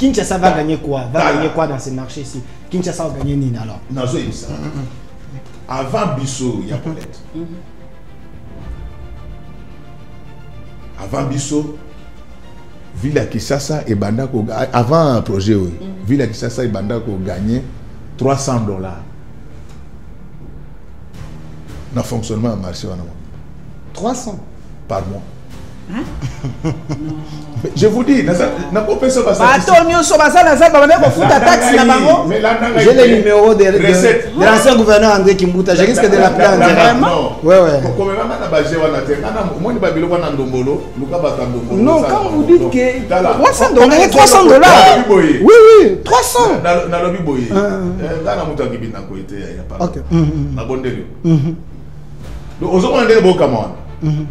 Kinshasa va gagner quoi? Va gagner quoi dans ces marchés-ci? Kinshasa va gagner Nina alors. Non, c'est ça. Avant Bissau, il y a Paulette. Avant Bissau, Ville Kinshasa et Bandako, avant un projet, oui. Ville Kinshasa et Bandako gagné $300 dans le fonctionnement du marché. 300 par mois. Hein? Je vous dis, n'a pas pensé à ça. J'ai le numéro de l'ancien gouverneur André Kimbuta. Je risque de l'appeler en direct. Non, quand vous dites que 300 $, oui, oui, 300.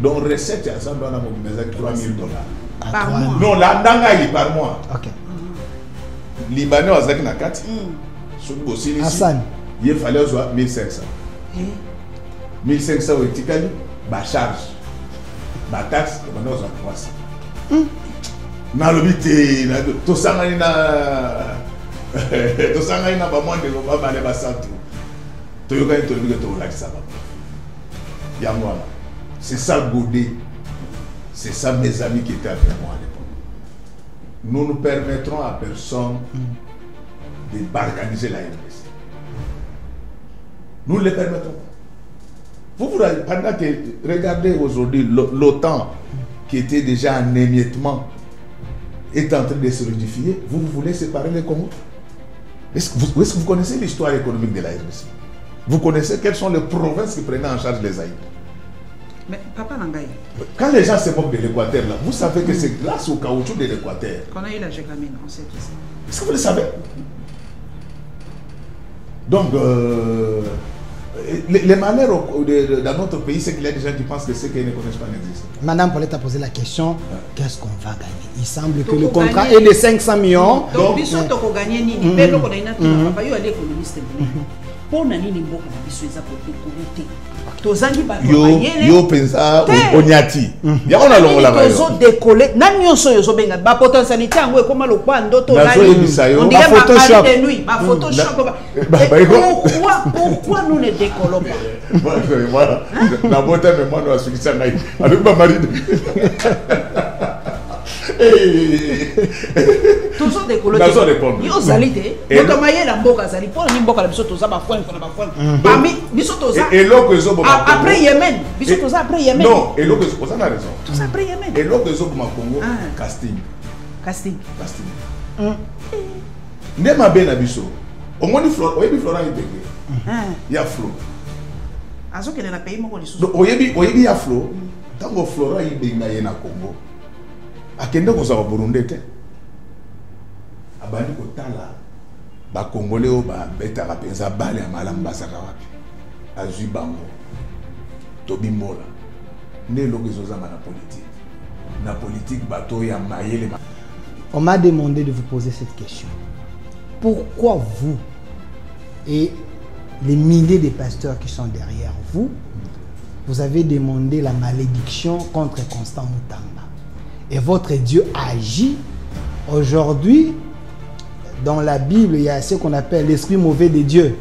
Donc, recette, ça doit $3 000. Par mois. Non, là, par mois. Ok. Libanais, on a 4. Hassan. Il fallait 1500. 1500 au Tikali, ma charge. Ma taxe, on a 300. Dans le but, tout ça, il y a pas moins de l'eau, il y a ça. Tu y a moi. C'est ça Godet. C'est ça mes amis qui étaient avec moi à l'époque. Nous ne permettrons à personne de barganiser la RDC. Nous ne le permettrons pas. Vous pendant que, regardez aujourd'hui, l'OTAN qui était déjà en émiettement est en train de se rédifier. Vous voulez séparer les Congos? Est-ce que vous connaissez l'histoire économique de la RDC? Vous connaissez quelles sont les provinces qui prenaient en charge les Haïtiens? Mais Papa Nangaï. Quand les gens se moquent de l'Équateur, là, vous savez que c'est grâce au caoutchouc de l'Équateur. Qu'on a eu la Gécamine, on sait tout ça. Est-ce que vous le savez? Donc, les manières dans notre pays, c'est qu'il y a des gens qui pensent que ce qu'ils ne connaissent pas n'existe. Madame Paulette a posé la question, qu'est-ce qu'on va gagner? Il semble que le contrat est de 500 millions. Donc, il faut gagner Nini. Mais là, on a une papa, il y a l'économiste. Pour Nani Nimboka, il faut découvrir. Yo pensa onyati ya on a longo la ba yo décoller na nyonso yo so benga ba potentialité ngo comme le kwa ndoto là on dirait Photoshop de nuit ba Photoshop pourquoi nous ne décollons pas na bota mais moi no asukisa ngai avec ma mari toujours décoller yo salite yo kamaye la mboka sali pour ni mboka la biso toza ba foi na ba foi parmi biso toza et loko ezo boma après Yémen biso toza après Yémen non et loko ezo na raison toza après Yémen et loko ezo boma Congo casting ndema bena biso omoni flora oyebi flora ibenge ya flo azo kene na pays moko lisusu oyebi ya flo tango flora ibenga ye na Congo akende kozala Burundi te abandi kotala bakongole oyo babetaka mpenza bale ya malamu basaka wapi azwi bango tobimbola nde eloko ezozanga na politique bato ya mayele. On m'a demandé de vous poser cette question. Pourquoi vous et les milliers de pasteurs qui sont derrière vous, vous avez demandé la malédiction contre Constant Mutamba? Et votre Dieu agit. Aujourd'hui, dans la Bible, il y a ce qu'on appelle l'esprit mauvais de Dieu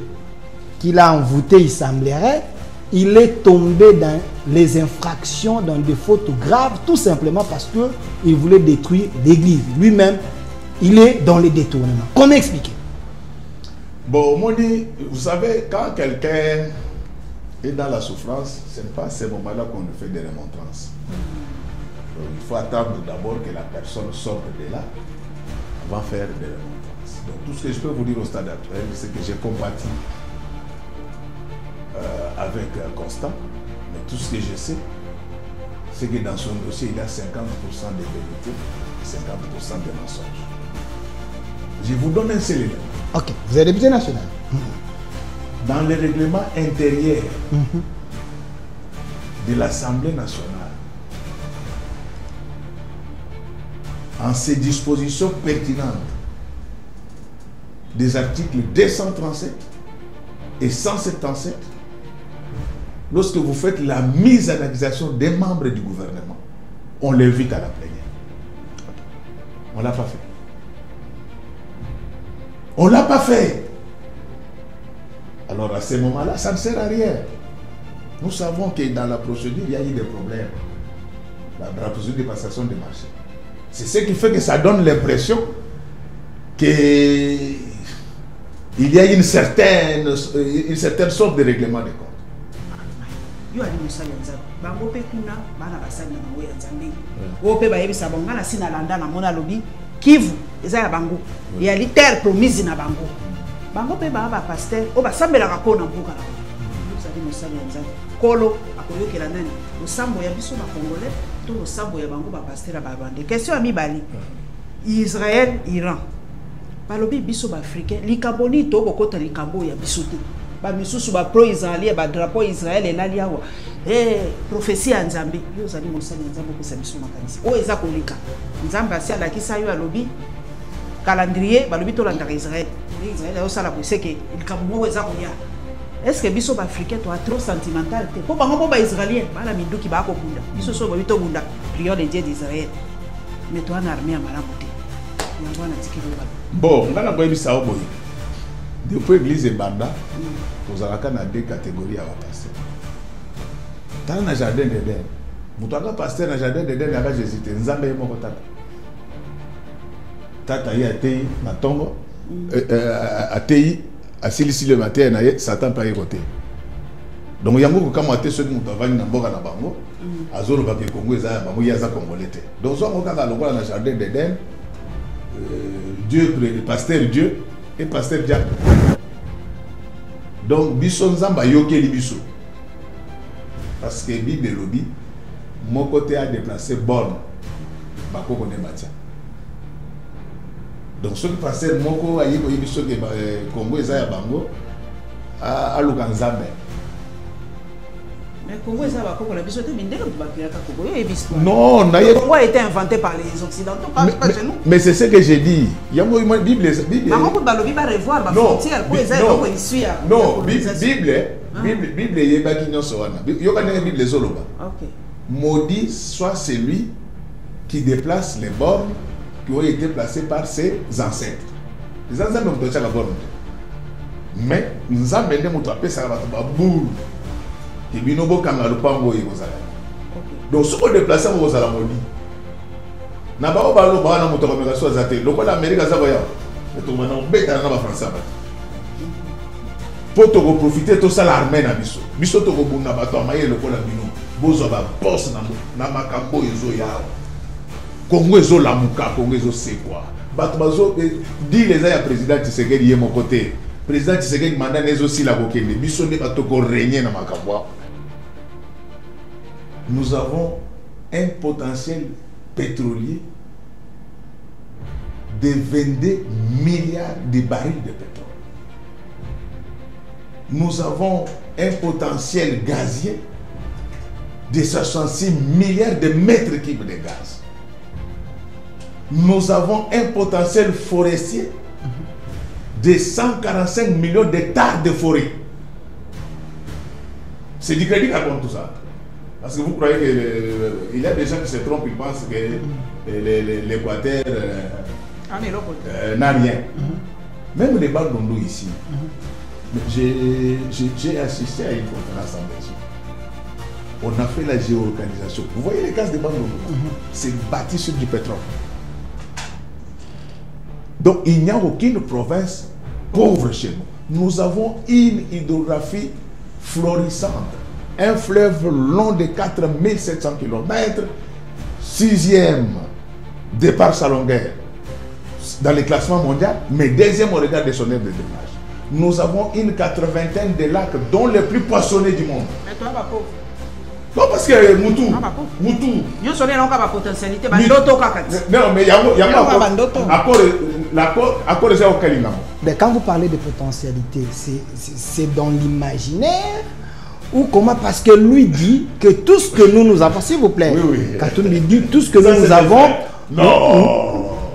qu'il a envoûté, il semblerait. Il est tombé dans les infractions, dans des fautes graves, tout simplement parce qu'il voulait détruire l'Église. Lui-même, il est dans les détournements. Comment expliquer? Bon, Moni, vous savez, quand quelqu'un est dans la souffrance, ce n'est pas à ce moment-là qu'on fait des remontrances. Donc, il faut attendre d'abord que la personne sorte de là avant de faire des remontrances. Donc, tout ce que je peux vous dire au stade actuel, c'est que j'ai combattu avec Constant, mais tout ce que je sais, c'est que dans son dossier, il y a 50% de vérité et 50% de mensonges. Je vous donne un seul élément. Ok, vous êtes député national. Dans le règlement intérieur de l'Assemblée nationale, en ses dispositions pertinentes des articles 237 et 177, lorsque vous faites la mise en accusation des membres du gouvernement, on l'invite à la plénière. On ne l'a pas fait. On ne l'a pas fait. Alors à ce moment-là, ça ne sert à rien. Nous savons que dans la procédure, il y a eu des problèmes. Dans la procédure de passation des marchés. C'est ce qui fait que ça donne l'impression qu'il y a une certaine sorte de règlement des comptes. Yo ali musali nzaba bango pe kuna bana basali na bango ya nzambe wo pe bayebisa bango na sina landa na mona lobi Kivu eza ya bango ya terre promise na bango bango pe ba pasteur o basambela ka pona mbuka na musali musali nzaba kolo akoyokela nani osambo ya biso ba congolais to osambo ya bango ba pasteur ba bande question ya mibali Israël Iran balobi biso ba africain likaboni to bokota likambo ya biso te ba misusu ba pro israélien ba drapeau Israël et l'aliawa prophétie ya nzambe yo zali mosali nzambe ko sabiso makanisi o eza kolika nzambe asi ala kisa yo alobi calendrier balobi to landa Israël yo sala ko seke likambo eza koya est-ce que biso ba africain to trop sentimental te po bango ba israélien bala minduki ba ko bunda biso so ba bito bunda prière de Dieu d'Israël mais toi na armée ya malamu te ngwana tikilo ba bon ngana boyebi sao boyi depuis l'église et banda vous avez deux catégories à passer. Dans le jardin d'Éden, vous avez passer dans le jardin d'Éden, il y a Jésus, Nzambe est mort tata. Tata y a été na tongo, a été assis le matin, Satan pas y côté. Donc il y a beaucoup quand on était ceux qui ont travaillé dans Boga na bango, azolo ba Congo eza bango ya za congolais. Donc so on quand dans le jardin d'Éden, Dieu le pasteur Dieu et pasteur Diable. Donc, biso nzamba yokeli biso. Parce que Bible lobby, mon côté a déplacé borne. Bako kone matia. Donc, ce qui passait, mon côté a yiko biso que Congo eza ya bango, a lukanzambe. Mais Congo eza bako kone biso te mindelo bakira ka Congo yo ebiso. Non, le Congo a été inventé par les Occidentaux, pas chez nous. Mais c'est ce que j'ai dit. Il y a une Bible. Non, Bible, il y a une Bible Zoloba. Maudit soit celui qui déplace les bornes qui ont été placées par ses ancêtres. Les ancêtres n'ont pas la borne. Mais nous avons amené mon tapé, ça va être boule. Et bien, nous avons amené donc, si on déplace, on va à maudit. Na ba obalo ba na moto communication azate loko la Amérique za boya to mana beta na ba français ba poto ko profiter to sala armée na biso biso to ko bunda ba to amaye loko la bino bozo ba boss na makambo ezo ya Congo ezo la muka Congo ezo c'est quoi bato bazo di les ya président Tshisekedi ye mon côté président Tshisekedi mandat nezo si la kokende biso ne bato ko régner na makambo. Nous avons un potentiel pétrolier de 22 milliards de barils de pétrole. Nous avons un potentiel gazier de 66 milliards de mètres cubes de gaz. Nous avons un potentiel forestier de 145 millions d'hectares de forêt. C'est du crédit à compte tout ça. Parce que vous croyez qu'il y a des gens qui se trompent, ils pensent que l'Équateur n'a rien. Même les Bandondou ici. J'ai assisté à une conférence en Belgique. On a fait la géolocalisation. Vous voyez les cases de Bandondou, c'est bâti sur du pétrole. Donc il n'y a aucune province pauvre chez nous. Nous avons une hydrographie florissante. Un fleuve long de 4700 km, 6e départ sa longueur dans le classement mondial, mais 2e au regard de son aire de démarche. Nous avons une 80aine de lacs, dont les plus poissonnés du monde. Mais toi, pas pauvre. Non, parce que Moutou. Nous sommes là, on a potentialité. Non, mais il y a encore des gens. Mais quand vous parlez de potentialité, c'est dans l'imaginaire ou comment? Parce que lui dit que tout ce que nous avons, s'il vous plaît, quand on lui dit tout ce que nous avons,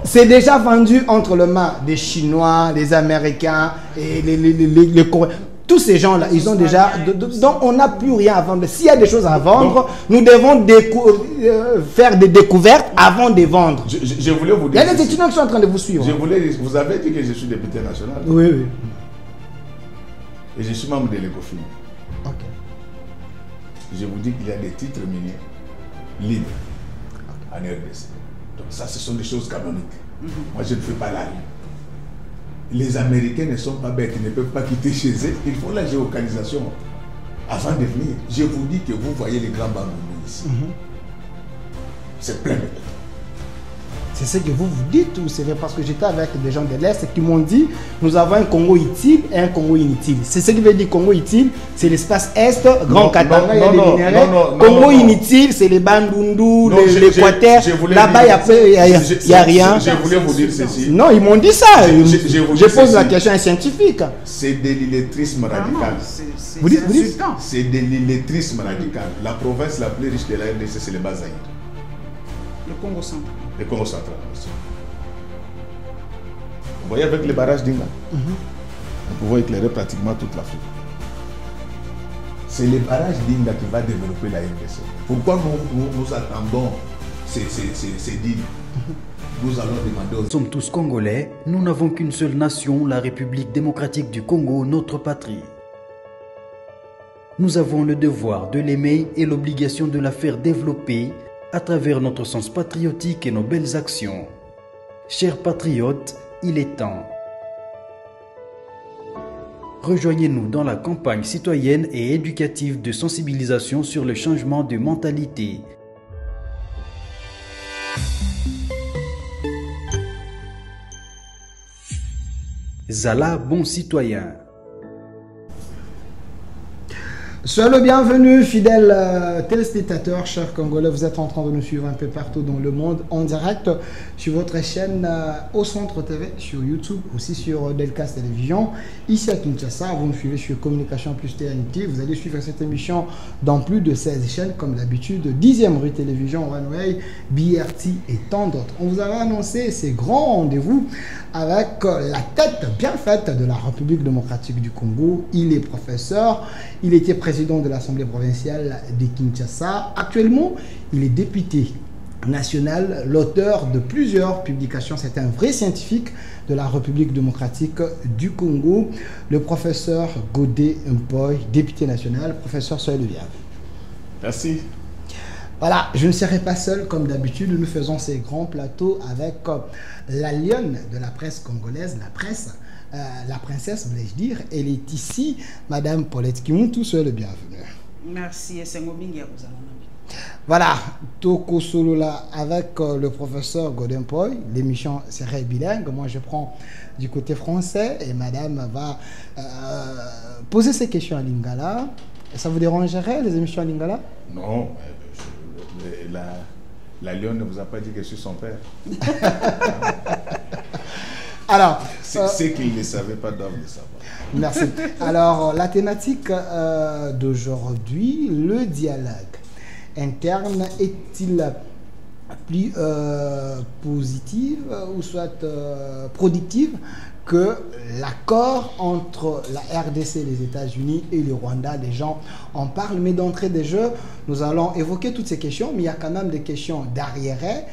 c'est déjà vendu entre les mains des Chinois, des Américains et les Coréens. Tous ces gens-là, ils ont déjà... Donc, on n'a plus rien à vendre. S'il y a des choses à vendre, nous devons faire des découvertes avant de vendre. Je voulais vous dire... Il y a des étudiants qui sont en train de vous suivre. Vous avez dit que je suis député national. Oui, oui. Et je suis membre de l'ECOFIN. Ok. Je vous dis qu'il y a des titres miniers libres en RDC. Donc ça, ce sont des choses canoniques. Moi, je ne fais pas la rue. Les Américains ne sont pas bêtes, ils ne peuvent pas quitter chez eux. Ils font la géolocalisation avant de venir. Je vous dis que vous voyez les grands bambous ici. C'est plein de pétrole. C'est ce que vous vous dites ou c'est vrai? Parce que j'étais avec des gens de l'Est qui m'ont dit nous avons un Congo utile et un Congo inutile. C'est ce qui veut dire Congo utile, c'est l'espace Est, Grand Katanga, il y a des minéraux. Congo inutile, c'est les Bandundu, l'Équateur. Là-bas, il n'y a rien. Je voulais vous dire ceci. Non, ils m'ont dit ça. Je pose la question à un scientifique. C'est de l'illettrisme radical. Vous dites? C'est de l'illettrisme radical. La province la plus riche de la RDC, c'est le Bas-Zaïre. Le Congo central. Le Congo central aussi. Vous voyez avec les barrages d'Inga, nous pouvons éclairer pratiquement toute l'Afrique. C'est les barrages d'Inga qui va développer la RDC. Pourquoi nous attendons ces dîmes? Nous allons demander aux... Nous sommes tous Congolais, nous n'avons qu'une seule nation, la République démocratique du Congo, notre patrie. Nous avons le devoir de l'aimer et l'obligation de la faire développer à travers notre sens patriotique et nos belles actions. Chers patriotes, il est temps. Rejoignez-nous dans la campagne citoyenne et éducative de sensibilisation sur le changement de mentalité. Zala, bon citoyen. Soyez le bienvenu, fidèles téléspectateurs, chers Congolais. Vous êtes en train de nous suivre un peu partout dans le monde en direct sur votre chaîne Au Centre TV, sur YouTube, aussi sur Delcas Télévision. Ici à Kinshasa, vous nous suivez sur Communication Plus TNT. Vous allez suivre cette émission dans plus de 16 chaînes, comme d'habitude. 10e rue Télévision, One Way, BRT et tant d'autres. On vous avait annoncé ces grands rendez-vous avec la tête bien faite de la République démocratique du Congo. Il est professeur, il était président de l'Assemblée provinciale de Kinshasa. Actuellement, il est député national, l'auteur de plusieurs publications. C'est un vrai scientifique de la République démocratique du Congo, le professeur Godé Mpoy, député national. Professeur, soyez le bienvenu. Merci. Voilà, je ne serai pas seul comme d'habitude. Nous faisons ces grands plateaux avec la lionne de la presse congolaise, la presse. La princesse, voulais-je dire, elle est ici, Madame Paulette Kimuntu, soyez le bienvenu. Merci, et c'est voilà, Toko Solola avec le professeur Godé Mpoy. L'émission serait bilingue. Moi, je prends du côté français et Madame va poser ses questions à Lingala. Ça vous dérangerait, les émissions à Lingala? Non, la lionne ne vous a pas dit que je suis son père. Alors, c'est qu'ils ne savaient pas doivent le savoir. Merci. Alors, la thématique d'aujourd'hui, le dialogue interne est-il plus positif ou soit productif que l'accord entre la RDC, les États-Unis et le Rwanda? Les gens en parlent, mais d'entrée de jeu, nous allons évoquer toutes ces questions, mais il y a quand même des questions d'arriérés.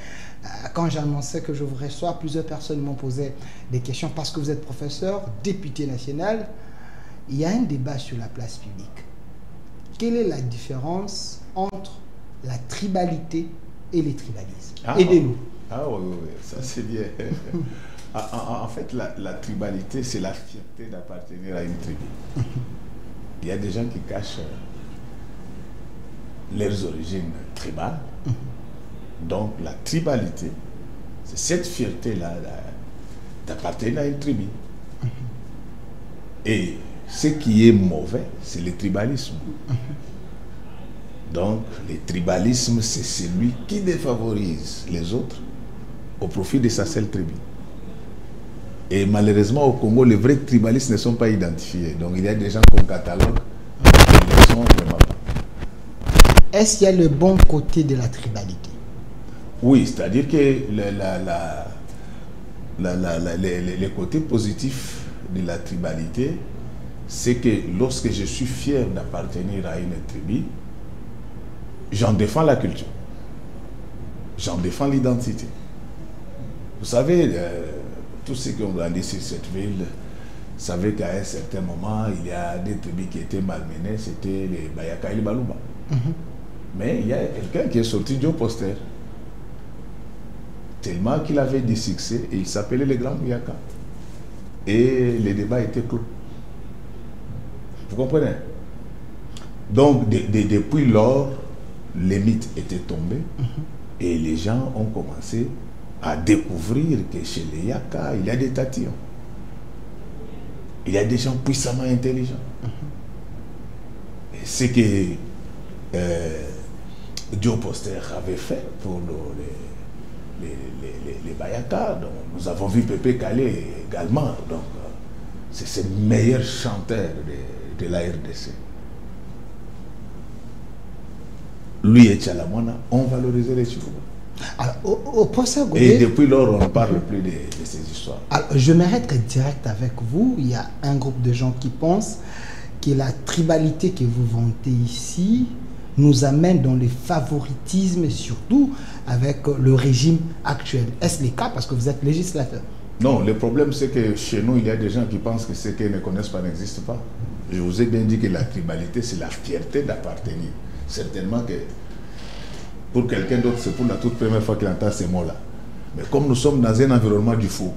Quand j'ai annoncé que je vous reçois, plusieurs personnes m'ont posé des questions parce que vous êtes professeur, député national. Il y a un débat sur la place publique. Quelle est la différence entre la tribalité et les tribalismes? Aidez-nous. Ah oui, ça c'est bien. En fait, la tribalité, c'est la fierté d'appartenir à une tribu. Il y a des gens qui cachent leurs origines tribales. Donc la tribalité, c'est cette fierté-là d'appartenir à une tribu. Et ce qui est mauvais, c'est le tribalisme. Donc le tribalisme, c'est celui qui défavorise les autres au profit de sa seule tribu. Et malheureusement au Congo, les vrais tribalistes ne sont pas identifiés. Donc il y a des gens qu'on catalogue, qui ne sont vraiment pas. Est-ce qu'il y a le bon côté de la tribalité? Oui, c'est-à-dire que les côtés positifs de la tribalité, c'est que lorsque je suis fier d'appartenir à une tribu, j'en défends la culture. J'en défends l'identité. Vous savez, tous ceux qui ont grandi sur cette ville savaient qu'à un certain moment, il y a des tribus qui étaient malmenées, c'était les Bayaka et les Baluba. Mais il y a quelqu'un qui est sorti du poster, tellement qu'il avait du succès, et il s'appelait les Grands Bayaka. Et les débats étaient clos. Vous comprenez? Donc, depuis lors, les mythes étaient tombés et les gens ont commencé à découvrir que chez les Yaka, il y a des tatillons. Il y a des gens puissamment intelligents. Et ce que Joe Poster avait fait pour les Bayaka, donc nous avons vu Pépé Calais également. Donc, c'est le meilleur chanteur de la RDC. Lui et Tchalamwana ont valorisé les Chifuba. Alors, au professeur Et Godé, depuis lors, on ne parle plus de ces histoires. alors, je m'arrêterai direct avec vous. Il y a un groupe de gens qui pensent que la tribalité que vous vantez ici nous amène dans le favoritisme, surtout avec le régime actuel. Est-ce le cas parce que vous êtes législateur? Non, le problème c'est que chez nous, il y a des gens qui pensent que ce qu'ils ne connaissent pas n'existe pas. Je vous ai bien dit que la tribalité, c'est la fierté d'appartenir. Certainement que pour quelqu'un d'autre, c'est pour la toute première fois qu'il entend ces mots-là. Mais comme nous sommes dans un environnement du faux.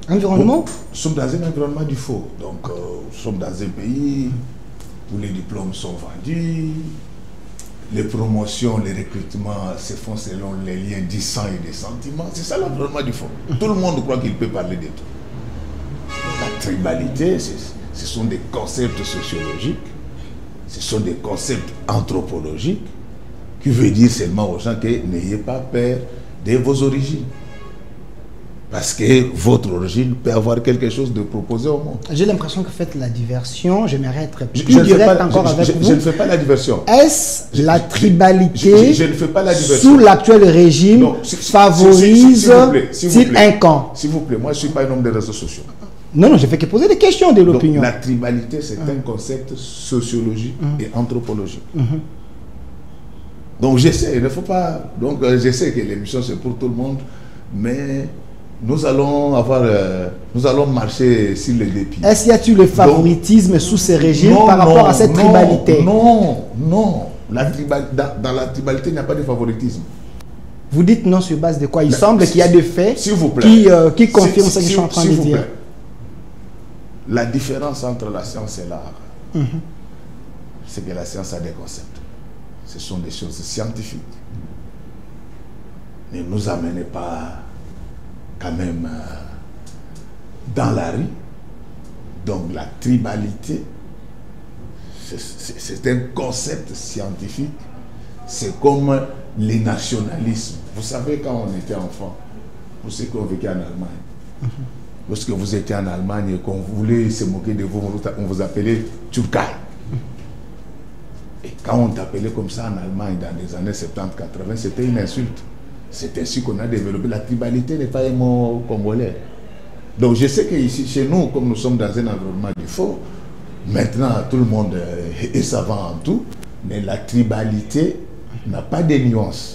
Environnement? Nous sommes dans un environnement du faux. Donc, nous sommes dans un pays où les diplômes sont vendus, les promotions, les recrutements se font selon les liens du sang et des sentiments. C'est ça l'environnement du faux. Tout le monde croit qu'il peut parler de tout. La tribalité, ce sont des concepts sociologiques, ce sont des concepts anthropologiques qui veut dire seulement aux gens que n'ayez pas peur de vos origines. Parce que votre origine peut avoir quelque chose de proposé au monde. J'ai l'impression que vous faites la diversion. J'aimerais être plus Je ne fais direct pas- encore avec vous. je ne fais pas la diversion. Est-ce la tribalité Je ne fais pas la diversion. sous l'actuel régime Non, favorise s'il vous plaît, s'il vous plaît. un camp? S'il vous plaît, moi je ne suis pas un homme des réseaux sociaux. Non, je fais que poser des questions de Donc, l'opinion. la tribalité, c'est un concept sociologique et anthropologique. Donc j'essaie, il ne faut pas. Donc je sais que l'émission c'est pour tout le monde, mais nous allons marcher sur les dépits. Est-ce qu'il y a-t-il le favoritisme sous ces régimes Non, par rapport non, à cette non, tribalité? Non, non. Dans la tribalité, il n'y a pas de favoritisme. Vous dites non sur base de quoi? Il Mais semble qu'il y a des faits s'il vous plaît, qui confirment ce que je suis en train de s'il vous dire. plaît. La différence entre la science et l'art, c'est que la science a des concepts. Ce sont des choses scientifiques. Ne nous amenez pas quand même dans la rue. Donc la tribalité, c'est un concept scientifique. C'est comme les nationalismes. Vous savez, quand on était enfant, pour ceux qui ont vécu en Allemagne, lorsque vous étiez en Allemagne et qu'on voulait se moquer de vous, on vous appelait Turkai. Et quand on t'appelait comme ça en Allemagne dans les années 70-80, c'était une insulte. C'est ainsi qu'on a développé. La tribalité n'est pas un mot congolais. Donc je sais qu'ici, chez nous, comme nous sommes dans un environnement du faux, maintenant tout le monde est savant en tout, mais la tribalité n'a pas de nuances.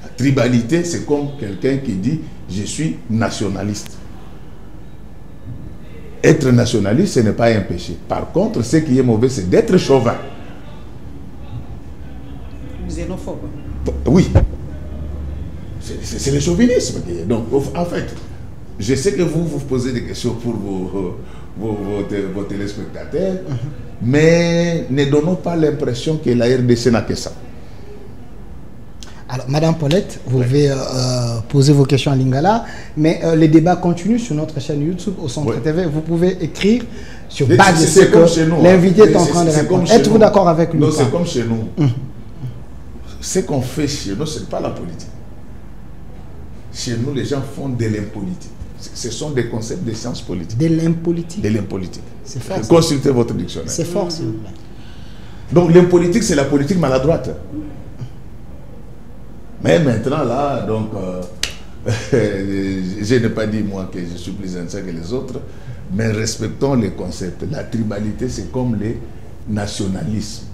La tribalité, c'est comme quelqu'un qui dit « je suis nationaliste ». Être nationaliste, ce n'est pas un péché. Par contre, ce qui est mauvais, c'est d'être chauvin. Xénophobe. Oui. C'est le chauvinisme qui est. Donc, en fait, je sais que vous posez des questions pour vos téléspectateurs, mais ne donnons pas l'impression que la RDC n'a que ça. Alors, Madame Paulette, vous pouvez poser vos questions à Lingala, mais les débats continuent sur notre chaîne YouTube au Centre TV. Vous pouvez écrire sur base de ce que l'invité est en train de répondre. Êtes-vous d'accord avec lui? Non, c'est comme chez nous. Ce qu'on fait chez nous, ce n'est pas la politique. Chez nous, les gens font de l'impolitique. Ce sont des concepts de sciences politiques. De l'impolitique? De l'impolitique. C'est fort. Consultez votre dictionnaire. C'est fort, s'il vous plaît. Donc l'impolitique, c'est la politique maladroite. Mais maintenant, là, donc, je n'ai pas dit, moi, que je suis plus ancien que les autres, Mais respectons les concepts. La tribalité, c'est comme le nationalisme.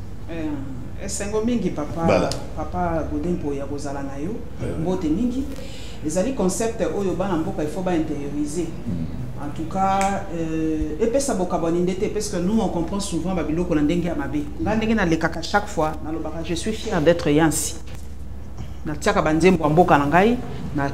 Esengo mingi papa Voilà. papa Godempo ya kozala na yo mbote mingi ezali concept oyo bana mboka il faut ba intérioriser. En tout cas et ça bokaboni ndete parce que nous on comprend souvent babiloko na ndenge ya mabe ndenge na lekaka chaque fois na lobaka je suis fier d'être yansi na tiaka banzembo ya mboka na ngai na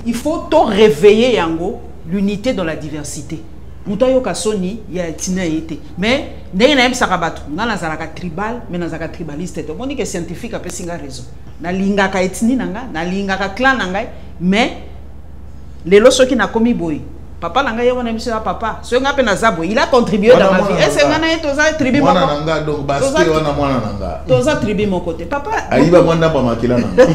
il faut to réveiller yango l'unité dans la diversité. Mutayo kasoni ya tina yete mais ndenge na yebisaka bato nga nazalaka tribal mais nazalaka tribaliste to moni que scientifique apesi singa raison na lingaka etini nanga na lingaka clan nanga mais lelo soki na komi boy papa nanga yego na miso papa so nga pe na zabo il a contribué dans ma vie et c'est nga na to za tribu mwana nanga donc baske wana mwana nanga to za tribu mon côté papa ayiba mwana ba makila nanga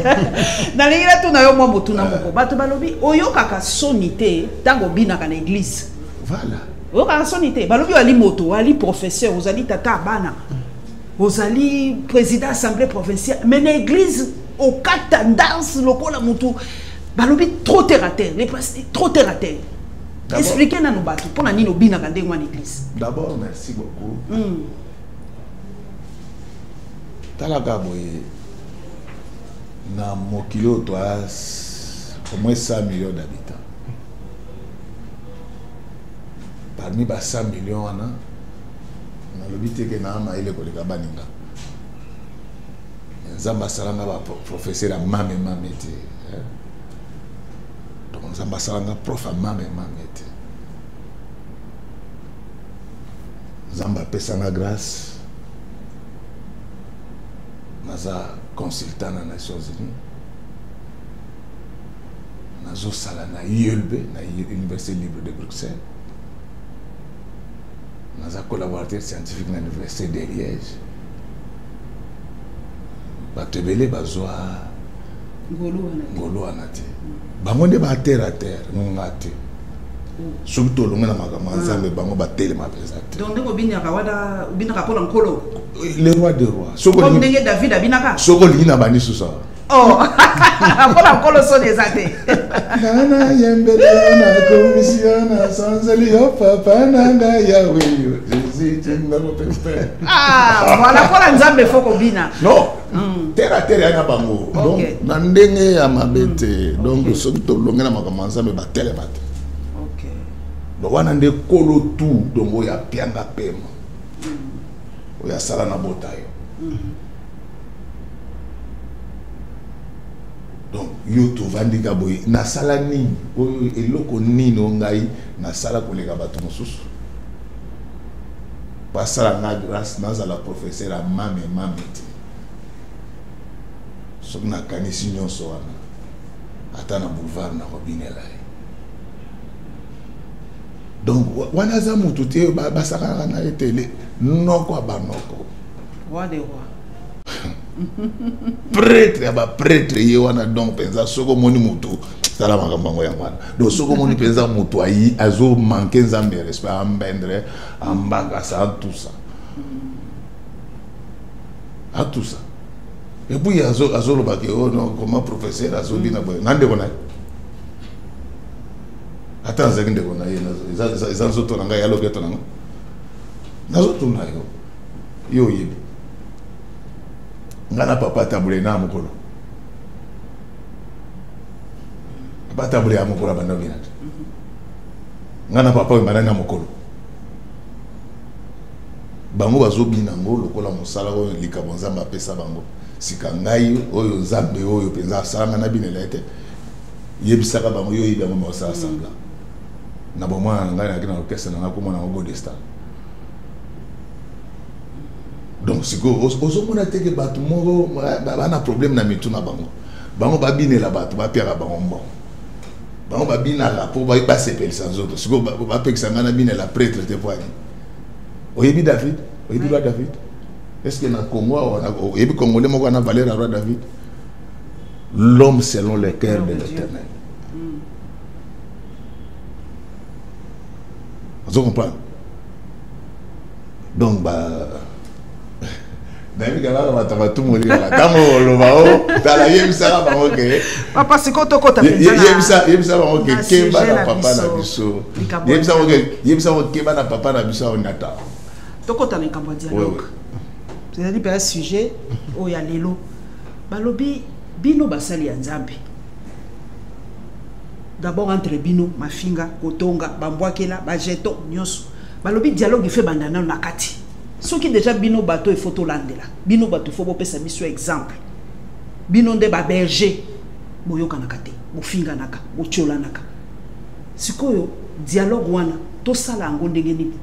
na lingira to na yo mwa motuna moko bato balobi oyokaka sonité tango binaka na église. Voilà. Vous avez balobi wali moto, wali professeur, vous allez tata bana, vous allez président assemblée provinciale, mais l'église au cas tendance lokola mutu, balobi trop terre à terre, les pasteurs trop terre à terre. Expliquez-nous nos bateaux pour la nino bina kande ngwa l'église. D'abord merci beaucoup. Talaka boye na mokilo toi au moins 100 millions d'habitants. Parmi les 100 millions, on a l'obité que na ma ile koleka baninga. Nzamba salanga ba professeur à mame mamete. Donc nzamba salanga prof à mame mamete. Nzamba pesanga grâce. Naza consultant na Nations Unies. Nazo sala na ILB, na Université libre de Bruxelles. Nous avons collaborateur scientifique dans l'université de Liège. Batebele bazwa ngolo anate. Bangonde ba terre à terre ngate. Surtout longa na makama nzambe bango batele mapezate. Donc ndeko binyaka wada binaka pola nkolo. Le roi des rois. Comme ndenge David abinaka. Soko lina bani susa. Oh, pola nkolo so des athées. Nana yembele na commission na sanzeli yo papa nanga yawe yo. Jésus tinga ko pepe. Ah, voilà pola nzambe foko bina. Non. Terre à terre yana bango. Donc na ndenge ya mabete. Donc soki to longena makama nzambe batele mate. OK. Donc wana nde kolo tout donc oya pianga pema. Oya sala na botayo. Donc yo to vandika boy na sala nini oyo eloko nini ongai na sala kolega bato mosusu pasala na grâce na la professeur a mame mamete so na kanisi nyonso wana ata na boulevard na robinela. Donc wana za mutu te basaka na etele noko abanoko Roi des rois. Prêtre ya ba prêtre ye wana donc penza soko moni mutu sala makambo ya wana donc soko moni penza mutu ayi azo manquer nzambe respect ambendre ambanga ça tout ça à tout ça et puis azo loba ke oh non comment professeur azo bina boy nande kona attends zengende kona ye za zo to nanga ya loketo nanga nazo to na yo yebi ngana papa tabule na mukolo papa tabule ya mukolo banda bina ngana papa we na mukolo bango bazobina ngo lokola musala oyo likabonza mapesa bango sika ngai oyo zambe oyo penza sala na bina lete yebisaka bango yo yiba mo sala sambla na bomwa ngai na kina orchestre na ko mona ngo destin. Donc si go ozomona teke batu moko bana problème na mitu na bango bango babine la batu ba pera bango mbon bango babina la pour ba sepel sans autre si go ba pekisa ngana bine la prêtre te poani oyebi David oyebi roi David est-ce que na Congo oyebi congolais moko na valeur roi David l'homme selon le cœur de l'Éternel. Vous comprenez? Donc David Gala va tava tout mourir là. Tamo lobao, tala yebisa ba ngoke. Papa sikoto kota penza. Yebisa ba ngoke kemba na papa na biso. Yebisa ngoke kemba na papa na biso onata. Tokota na kambo dialogue. C'est-à-dire par sujet o ya lelo. Balobi bino basali ya Nzambe. D'abord entre bino mafinga kotonga bambwakela ba jeton nyoso. Balobi dialogue fait bandana na kati. Ceux qui déjà bino bateau et photo landela. Bino bateau faut pesa biso exemple. Bino nde ba berger boyoka nakate, bofinga naka, bochola naka. Sikoyo dialogue wana to sala ngo ndenge nini.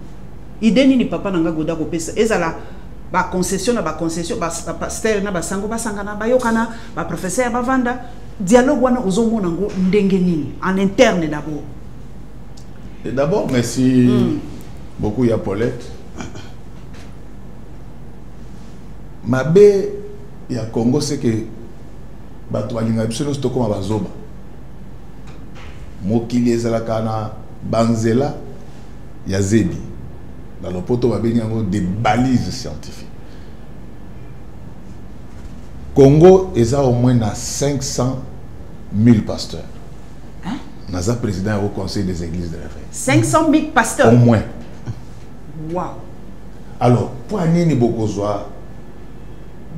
Ideni ni papa nanga goda ko pesa ezala ba concession na ba concession ba pasteur na ba sango ba sangana ba yokana ba professeur ba vanda dialogue wana ozomona ngo ndenge nini en interne d'abord. Et d'abord merci beaucoup ya Paulette. Mabe ya Congo c'est que bato balinga biso no stoko bazoba. Mokili ezalaka na banzela ya zebi. Dans le poto babengi yango des balises scientifiques. Congo est au moins à 500 000 pasteurs. Hein? Naza président au conseil des églises de la Réveil. 500 000 pasteurs. Au moins. Wow. Alors, pour nini bokozwa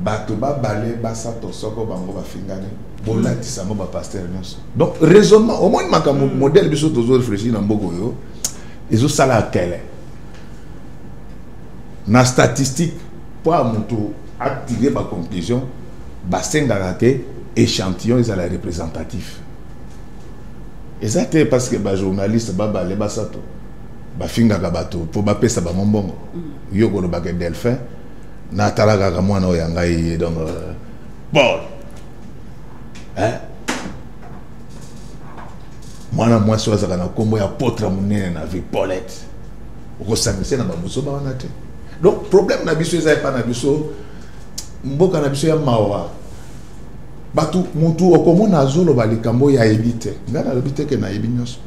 bato ba balé basa to soko bango ba fingane bolati samo ba pasteur nyonso. Donc raisonnement au moins makambo modèle biso tozo réfléchir na mboko yo ezo sala kele. Na statistique pour mutu activer ba conclusion basenga ke échantillon est à la représentatif. Et ça c'est parce que ba journaliste ba balé basa to ba finga ka bato pour ba pesa ba mombongo. Yo ko ba ke Delphin na talaga ka mwana oyo ngai donc Paul hein mwana mwasi wazaka na kombo ya potre munene na vie Paulette okosangisa na bamuso ba wana te. Donc problème na biso eza pa na biso mboka na biso ya mawa batu mutu okomona azolo balikambo ya ebite ngana lobite ke na ebi nyonso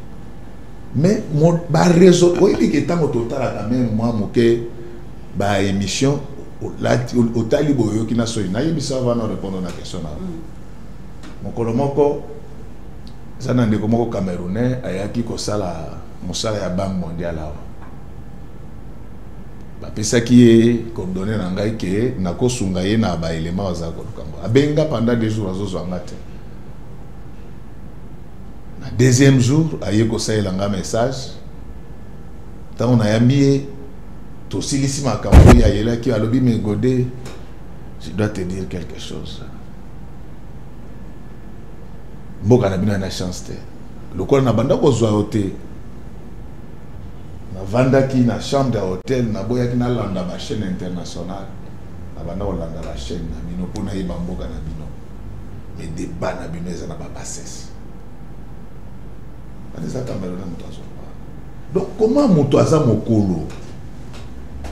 mais mon ba réseau oyebi ke tango total quand même moi moke ba émission au talibo yo kina soyi na yebisa va na répondre na question na mokolo moko sana ndeko moko camerounais ayaki kosala mosala ya banque mondiale awa bapesaki ye coordonné na ngai ke nakosunga ye na ba élément za kolukango abenga pendant 2 jours azozwanga te na deuxième jour aye kosalela nga message tango na yambi to silisi makambo ya yela ki alobi me Godé, je dois te dire quelque chose. Mboka na bino na chance te. Lokola na banda ko zwa hotel. Na vanda ki na chambre de hôtel na boya ki na landa ba chaîne internationale. Na banda ko landa la chaîne na bino pona yeba mboka na bino. Mais débat na bino eza na ba bassesse. Ane za Cameroun na mutazo. Donc comment mutaza mokolo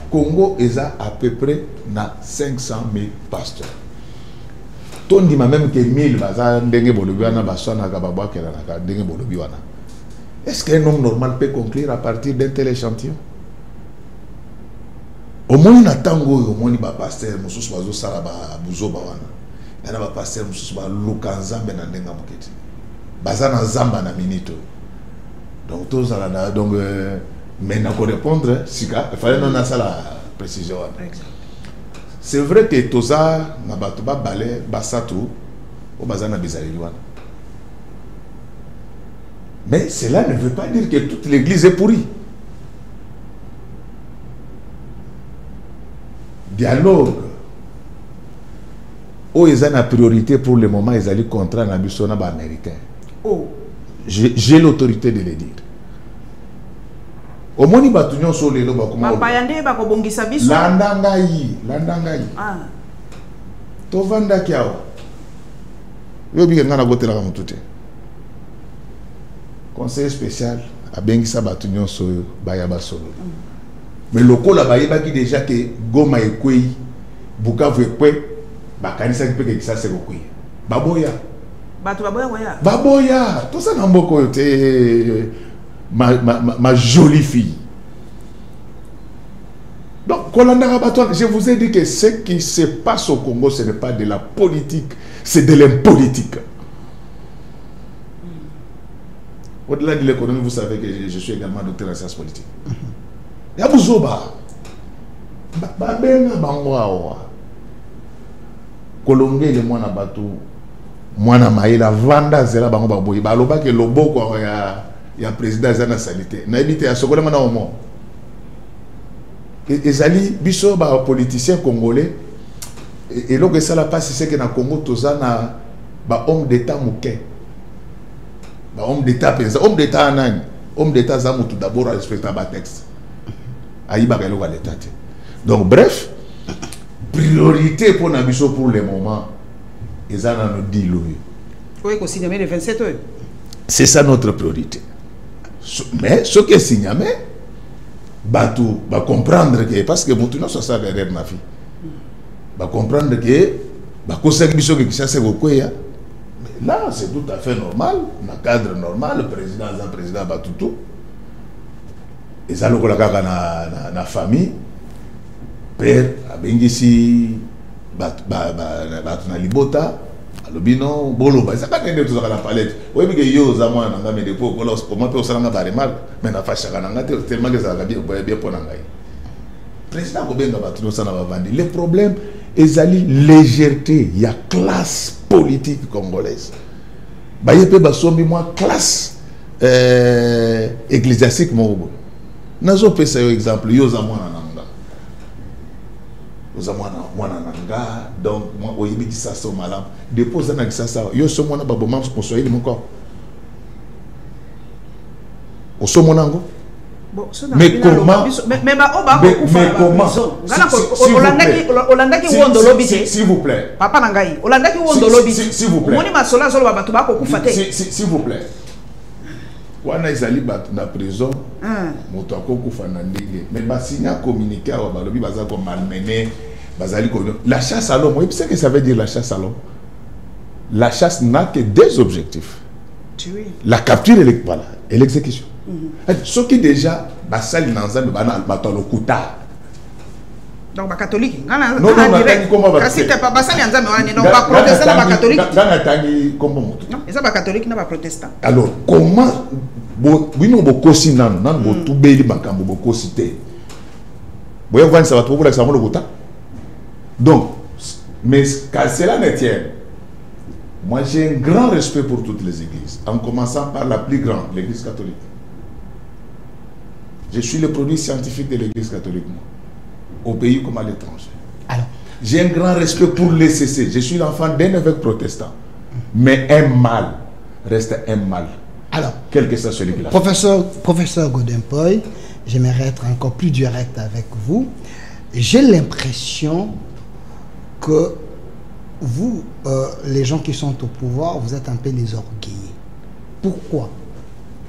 Congo est à peu près na 500 000 pasteurs. Tondi ma même que 1000 baza ndenge bolobi wana basona ka babwakela na ndenge bolobi wana. Est-ce qu'un homme normal peut conclure à partir d'un tel échantillon? Au moins na tango au moins ba pasteur mususu bazo sala ba buzoba wana. Yana ba pasteur mususu ba lukanzambe na ndenga moketi. Baza na zamba na minito. Donc tous à la donc mais n'a pas répondre, il fallait non ça la précision. C'est vrai que Toza n'a pas balé Basatou au bazana bizarre. Mais cela ne veut pas dire que toute l'église est pourrie. Dialogue. Oh, ils ont la priorité pour le moment, ils allaient contrat na bisona ba américain. Oh, j'ai l'autorité de le dire. Au moins, il va tout sur les lobes. Mapayande ba ko bongisa biso. Landangai. Ah. To vanda kiao. Yo bi ngana gotela ka mutute. Conseil spécial a bengisa batunyo so baya basolo. Mais lokola bayeba ki déjà que Goma ekwei Bukavu ekwe bakanisa ki peke kisa se kokwe. Baboya. Batu baboya koya. Baboya. To sa ngamboko te ma jolie fille. Donc, Je vous ai dit que ce qui se passe au Congo, ce n'est pas de la politique, c'est de l'impolitique. Au-delà de l'économie, vous savez que je suis également docteur en sciences politiques. Il y a Bouzoba. Kolongé le mwana batu mwana maïla vanda zela bango baboyi baloba ke loboko ya président zana salité na ebité ya sokola mana omo ezali biso ba politicien congolais et lo que ça la passe c'est que na Congo tozana ba homme d'état muke ba homme d'état penza homme d'état nani homme d'état za mutu d'abord respecter ba texte ayiba ka lo ka l'état. Donc bref, priorité pour Nabiso pour le moment, ils en ont dit oui. Oui, le 27 heures. C'est ça notre priorité. Mais ce qui est signalé, va comprendre que, parce que mon tournoi, ça derrière ma fille, va comprendre que, là, c'est tout à fait normal, dans le cadre normal, le président Batutu, ils ont la famille. Père abengisi batuna libota alobino bolo ba ça pas que tout ça na palette oui mais yo za moi na ngame depo ko comment peut osala ngaba mal mais na fasha kana ngate tellement que ça va bien pour ngai président ko benga batuna sana ba vandi le problème ezali légèreté il y a classe politique congolaise ba yepe ba sombi moi classe ecclésiastique mo nazo pesa yo exemple yo za moi na donc moi au yébi ça so malam dépose na ça yo so mona babo mam sponsor il mon corps au so monango mais comment mais comment s'il vous plaît papa nangai olandaki wondo lobi s'il vous plaît moni masola solo batu ba ko kufa te s'il vous plaît wana izali batu na prison moto akokufa na ndenge mais basinya communiqué wa balobi baza ko malmené bazali ko la chasse à l'homme. Vous savez ce que ça veut dire la chasse à l'homme? La chasse n'a que deux objectifs. La capture et l'exécution. Ce qui déjà basali nanzambe bana batolo kuta. Donc catholique non comment va kasi te pas basali nzambe wana donc pas protestant pas catholique ngana tangi kombo moto non ça pas catholique na pas protestant. Alors comment bino bokosi nan bo tubeli makambo bokosi te boye vani ça va trouver la samolo kuta. Donc mais quand cela ne tient, moi j'ai un grand respect pour toutes les églises en commençant par la plus grande, l'église catholique. Je suis le produit scientifique de l'église catholique, moi, au pays comme à l'étranger. J'ai un grand respect pour les CC. Je suis l'enfant d'un évêque protestant. Mais un mal reste un mal. Alors, quel que soit celui qui l'a fait. Professeur Godempoy, j'aimerais être encore plus direct avec vous. J'ai l'impression que vous, les gens qui sont au pouvoir, vous êtes un peu les orgueillés. Pourquoi?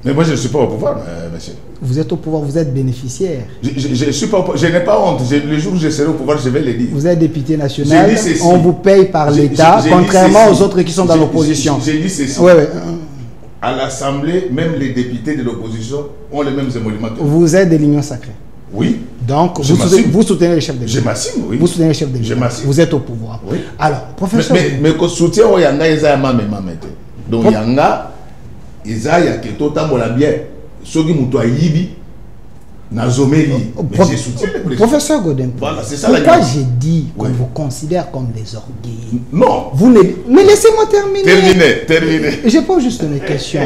Mais moi, je ne suis pas au pouvoir, monsieur. Vous êtes au pouvoir, vous êtes bénéficiaire. Je n'ai pas honte. Le jour où je serai au pouvoir, je vais le dire. Vous êtes député national, on vous paye par l'État, contrairement aux autres qui sont dans l'opposition. J'ai dit ceci. Oui. À l'Assemblée, même les députés de l'opposition ont les mêmes émoluments. Vous êtes de l'Union sacrée. Oui. Donc, vous soutenez le chef de l'État. Je m'assume, oui. Vous soutenez le chef de l'État. Vous êtes au pouvoir. Oui. Alors, professeur... Mais que soutien au Yanga, ils ont donc Yanga, ils ont que tout le monde bien. Ceux qui m'ont yibi, nazomeli. Mais j'ai soutenu le président. Professeur Godin, voilà, c'est ça. Pourquoi j'ai dit qu'on vous considère comme des orgueils? Non. Vous ne... Mais laissez-moi terminer. Terminer. Je pose juste une question.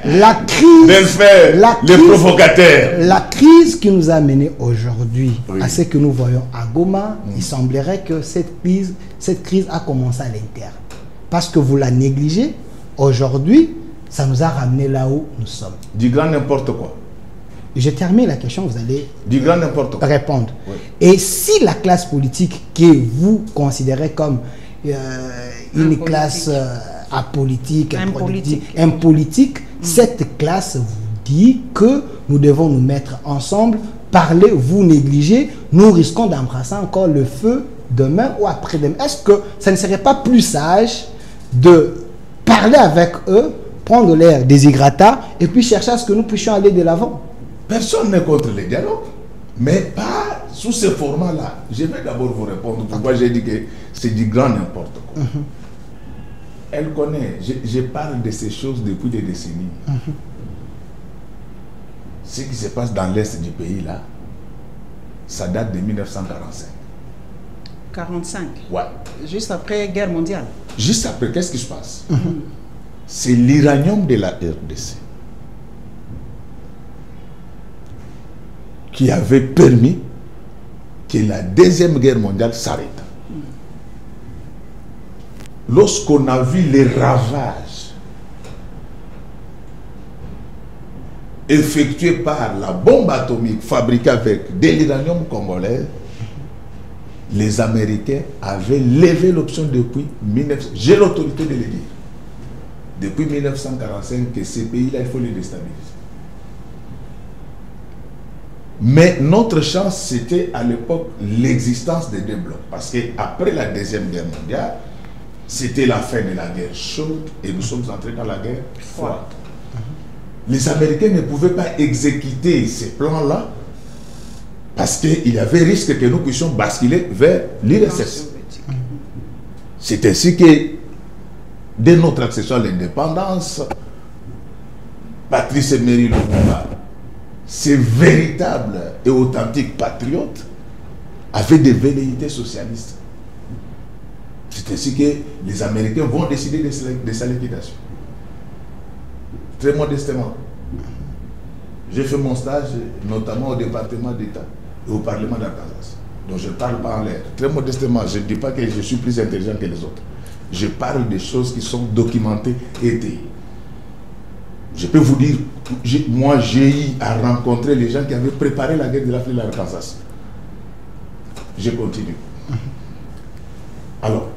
La crise... les provocateurs. La crise qui nous a menés aujourd'hui à ce que nous voyons à Goma, il semblerait que cette crise a commencé à l'interne. Parce que vous la négligez. Aujourd'hui, ça nous a ramené là où nous sommes. Du grand n'importe quoi. Je termine la question, vous allez du grand n'importe quoi. Répondre. Oui. Et si la classe politique que vous considérez comme une classe apolitique, impolitique, cette classe vous dit que nous devons nous mettre ensemble, parler, vous négligez, nous risquons d'embrasser encore le feu demain ou après-demain. Est-ce que ça ne serait pas plus sage de parler avec eux, prendre l'air déshydratat et puis chercher à ce que nous puissions aller de l'avant? Personne n'est contre les dialogues. Mais pas sous ce format-là. Je vais d'abord vous répondre pourquoi j'ai dit que c'est du grand n'importe quoi. Elle connaît. Je parle de ces choses depuis des décennies. Ce qui se passe dans l'est du pays, là, ça date de 1945. 45. Ouais. Juste après guerre mondiale. Juste après, qu'est-ce qui se passe? C'est l'uranium de la RDC qui avait permis que la Deuxième Guerre mondiale s'arrête. Lorsqu'on a vu les ravages effectués par la bombe atomique fabriquée avec de l'uranium congolais, les Américains avaient levé l'option depuis 19... J'ai l'autorité de le dire. Depuis 1945 que ces pays-là, il faut les déstabiliser. Mais notre chance, c'était à l'époque l'existence des deux blocs. Parce qu'après la Deuxième Guerre mondiale, c'était la fin de la guerre chaude et nous sommes entrés dans la guerre froide. Les Américains ne pouvaient pas exécuter ces plans-là parce qu'il y avait risque que nous puissions basculer vers l'URSS. C'est ainsi que, dès notre accession à l'indépendance, Patrice Emery Lumumba, ces véritables et authentiques patriotes, avaient des velléités socialistes. C'est ainsi que les Américains vont décider de sa liquidation. Très modestement. J'ai fait mon stage, notamment au département d'État et au Parlement d'Arkansas. Donc je ne parle pas en l'air. Très modestement, je ne dis pas que je suis plus intelligent que les autres. Je parle des choses qui sont documentées et étayées. Je peux vous dire, moi j'ai eu à rencontrer les gens qui avaient préparé la guerre de l'Afrique de l'Arkansas. Je continue. Alors,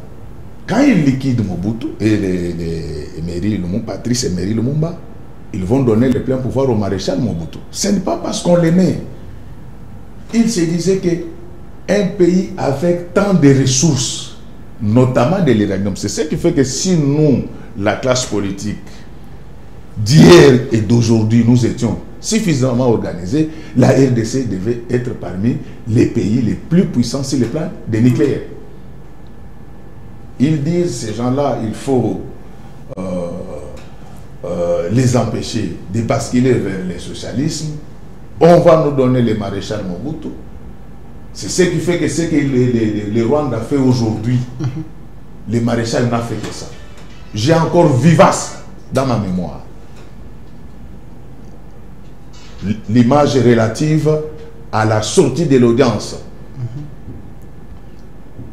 quand ils liquident Mobutu et Patrice Emery Lumumba, ils vont donner le plein pouvoir au maréchal Mobutu. Ce n'est pas parce qu'on l'aimait. Il se disait qu'un pays avec tant de ressources, notamment de l'uranium, c'est ce qui fait que si nous, la classe politique d'hier et d'aujourd'hui, nous étions suffisamment organisés, la RDC devait être parmi les pays les plus puissants sur le plan des nucléaires. Ils disent, ces gens-là, il faut les empêcher de basculer vers le socialisme. On va nous donner le maréchal Mobutu. C'est ce qui fait que ce que le Rwanda fait aujourd'hui, le maréchal n'a fait que ça. J'ai encore vivace dans ma mémoire l'image relative à la sortie de l'audience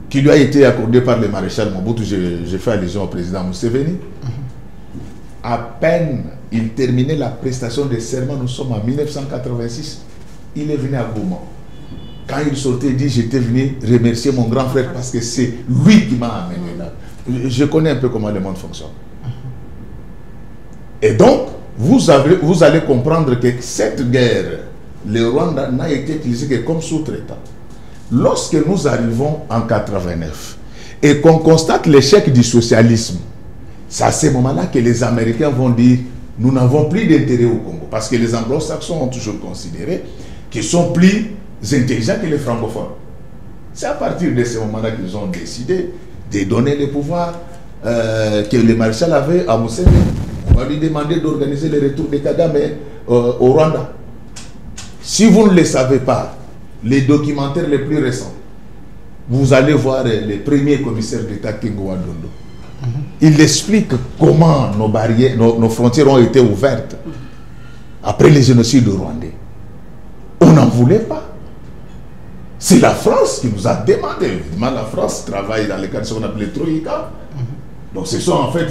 qui lui a été accordée par le maréchal Mobutu. J'ai fait allusion au président Museveni. À peine il terminait la prestation de serment, nous sommes en 1986, il est venu à Goma. Quand il sortait, il dit, j'étais venu remercier mon grand frère parce que c'est lui qui m'a amené là. Je connais un peu comment le monde fonctionne. Et donc, vous allez comprendre que cette guerre, le Rwanda n'a été utilisé que comme sous-traitant. Lorsque nous arrivons en 89 et qu'on constate l'échec du socialisme, c'est à ce moment-là que les Américains vont dire nous n'avons plus d'intérêt au Congo. Parce que les anglo-saxons ont toujours considéré qu'ils sont plus intelligents que les francophones. C'est à partir de ce moment-là qu'ils ont décidé de donner le pouvoir que le maréchal avait à Museveni. On va lui demander d'organiser le retour de Kagame au Rwanda. Si vous ne le savez pas, les documentaires les plus récents, vous allez voir les premiers commissaires d'État Kingo Wadondo. Il explique comment nos barrières, nos frontières ont été ouvertes après les génocides rwandais. On n'en voulait pas. C'est la France qui nous a demandé. Évidemment, la France travaille dans le cadre de ce qu'on appelle les Troïka. Donc ce sont en fait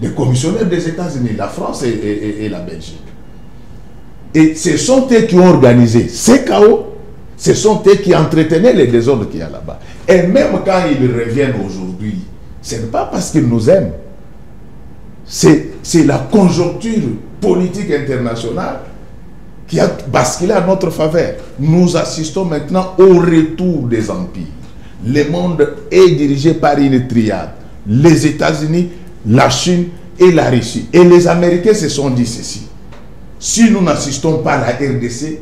des commissionnaires des États-Unis, la France et la Belgique. Et ce sont eux qui ont organisé ces chaos, ce sont eux qui entretenaient les désordres qu'il y a là-bas. Et même quand ils reviennent aujourd'hui, ce n'est pas parce qu'ils nous aiment. C'est la conjoncture politique internationale qui a basculé à notre faveur. Nous assistons maintenant au retour des empires. Le monde est dirigé par une triade. Les États-Unis, la Chine et la Russie. Et les Américains se sont dit ceci. Si nous n'assistons pas à la RDC,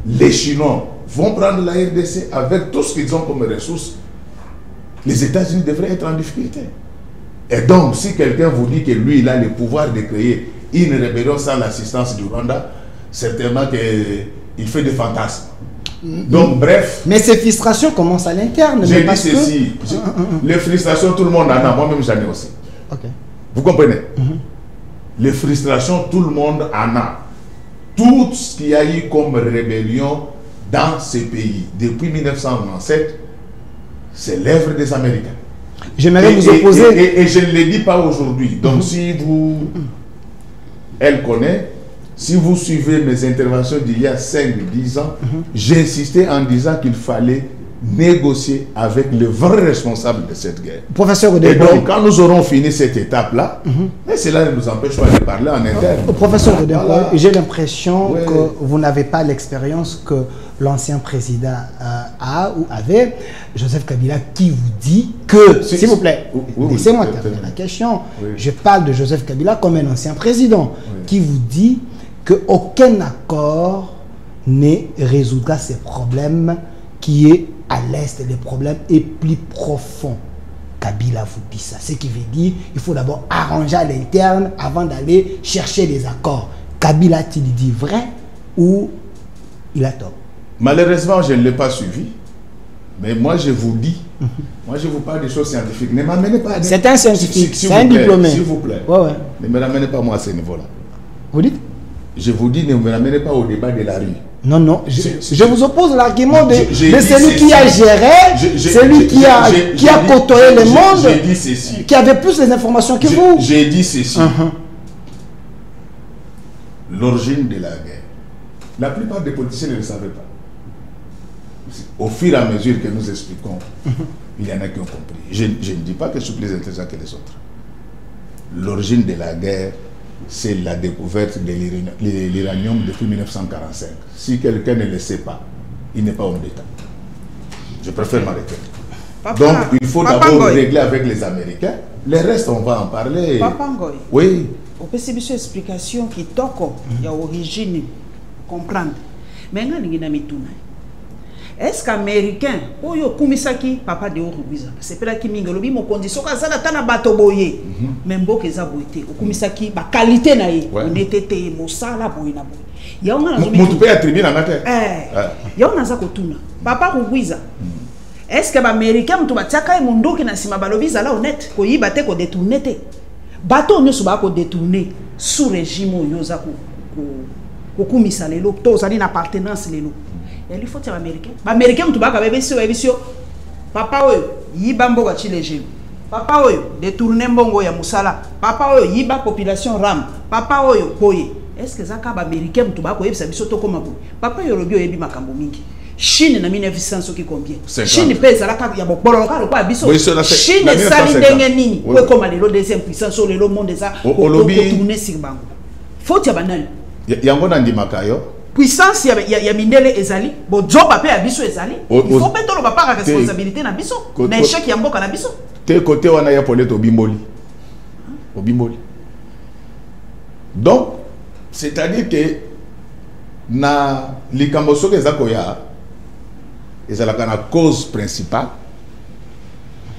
les Chinois vont prendre la RDC avec tout ce qu'ils ont comme ressources, les États-Unis devraient être en difficulté. Et donc, si quelqu'un vous dit que lui, il a le pouvoir de créer une rébellion sans l'assistance du Rwanda, certainement qu'il fait des fantasmes. Donc, bref. Mais ces frustrations commencent à l'interne. J'ai dit ceci. Les frustrations, tout le monde en a. Moi-même, j'en ai aussi. Okay. Vous comprenez? Les frustrations, tout le monde en a. Tout ce qu'il y a eu comme rébellion dans ces pays depuis 1997, c'est l'œuvre des Américains. J'aimerais vous opposer. Et je ne le dis pas aujourd'hui. Donc, si vous... Elle connaît. Si vous suivez mes interventions d'il y a 5-10 ans, j'ai insisté en disant qu'il fallait négocier avec le vrai responsable de cette guerre. Professeur Odepoy. Et donc, quand nous aurons fini cette étape-là, cela ne nous empêche pas de parler en interne. Professeur Odepoy, voilà. J'ai l'impression que vous n'avez pas l'expérience que l'ancien président a ou avait, Joseph Kabila, qui vous dit que, s'il vous plaît, laissez-moi terminer la question, je parle de Joseph Kabila comme un ancien président, qui vous dit qu'aucun accord ne résoudra ces problèmes qui est à l'est, les problèmes est plus profond. Kabila vous dit ça. Ce qui veut dire qu'il faut d'abord arranger à l'interne avant d'aller chercher des accords. Kabila a-t-il dit vrai ou il a tort? Malheureusement, je ne l'ai pas suivi. Mais moi, je vous dis, moi, je vous parle des choses scientifiques. Ne m'amenez pas à... C'est un scientifique, c'est un diplômé. S'il vous plaît. Ne me ramenez pas moi à ce niveau-là. Vous dites? Je vous dis, ne me ramenez pas au débat de la rue. Non, non, je vous oppose l'argument de celui qui a géré, celui qui a côtoyé le monde, qui avait plus les informations que vous. J'ai dit ceci. L'origine de la guerre. La plupart des politiciens ne le savaient pas. Au fur et à mesure que nous expliquons, il y en a qui ont compris. Je ne dis pas que je suis plus intelligent que les autres. L'origine de la guerre, c'est la découverte de l'uranium depuis 1945. Si quelqu'un ne le sait pas, il n'est pas homme d'État. Je préfère m'arrêter. Donc, il faut d'abord régler avec les Américains. Le reste, on va en parler. Papa Ngoy. Oui. On peut une explication qui toko, il y a origine, comprendre. Mais est-ce qu'Américain, oyo kumisaki papa de Orubiza, c'est pas qui mingolobi mon condition kazala tana bato boye, même beau que ça boité, okumisaki ba qualité na ye, honnêteté, mosala boye na boye. Ya on a mon tu peux attribuer la matière. Ya on a za kotuna. Papa Orubiza. Est-ce que l'Américain mtu batiaka mundo ki na sima balobiza la honnête, ko yiba te ko détourner te. Bato nyo suba ko détourner sous régime yoza ko kumisa lelo, to zali na appartenance lelo. Il faut être américain. Américain, tu vas papa oyo yiba mboga chilejeu. Papa oyo détourner mbongo ya musala. Papa oyo yiba population ram. Papa oyo koye. Est-ce que zaka ba américain tu vas ko yebisa biso to koma boye. Papa yo robio yebi makambo mingi. Chine na 1900 qui combien? Chine pesa la ka ya bokolo ka kwa biso. Chine sali ndenge nini? Ko koma le deuxième puissance sur le monde ça. Ko tourner sur bango. Faut ya banal. Yango na ndimaka yo. Puissance ya mindele ezali bo joba pe ya biso ezali il faut mettre le papa responsabilité na biso na échec ya mboka na biso te côté wana ya polet obimboli donc c'est-à-dire que na likambo soke ezako ya ezalaka na cause principale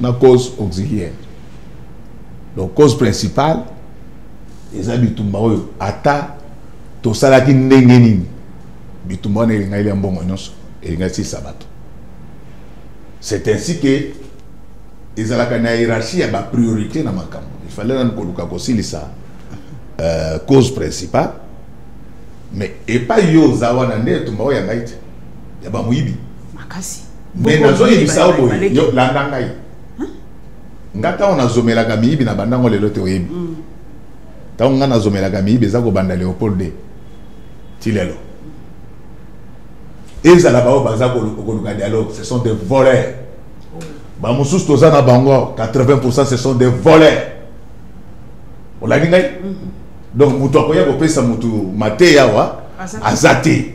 na cause auxiliaire. Donc cause principale ezali bitumba oyo ata to salaki ndenge nini bitumba na elinga ile mbongo nyonso elinga si sabato. C'est ainsi que ezalaka na hiérarchie ya ba priorité na makambo. Il fallait nan koluka kosilisa cause principale mais et pas yo zawa na nde tumba oyo ngaite ya ba muibi makasi mais nazo yebisa obo yo landa ngai ngata ona zomelaka miibi na bandango lelo te oyebi ta nga na zomelaka miibi za ko banda Léopold de Tilelo. Et ça là-bas, ce sont des voleurs. Bamoussous Tozana Bango, 80% ce sont des voleurs. On l'a dit. Donc, Moutokoya, vous pouvez Moutou Mateyawa, Azate.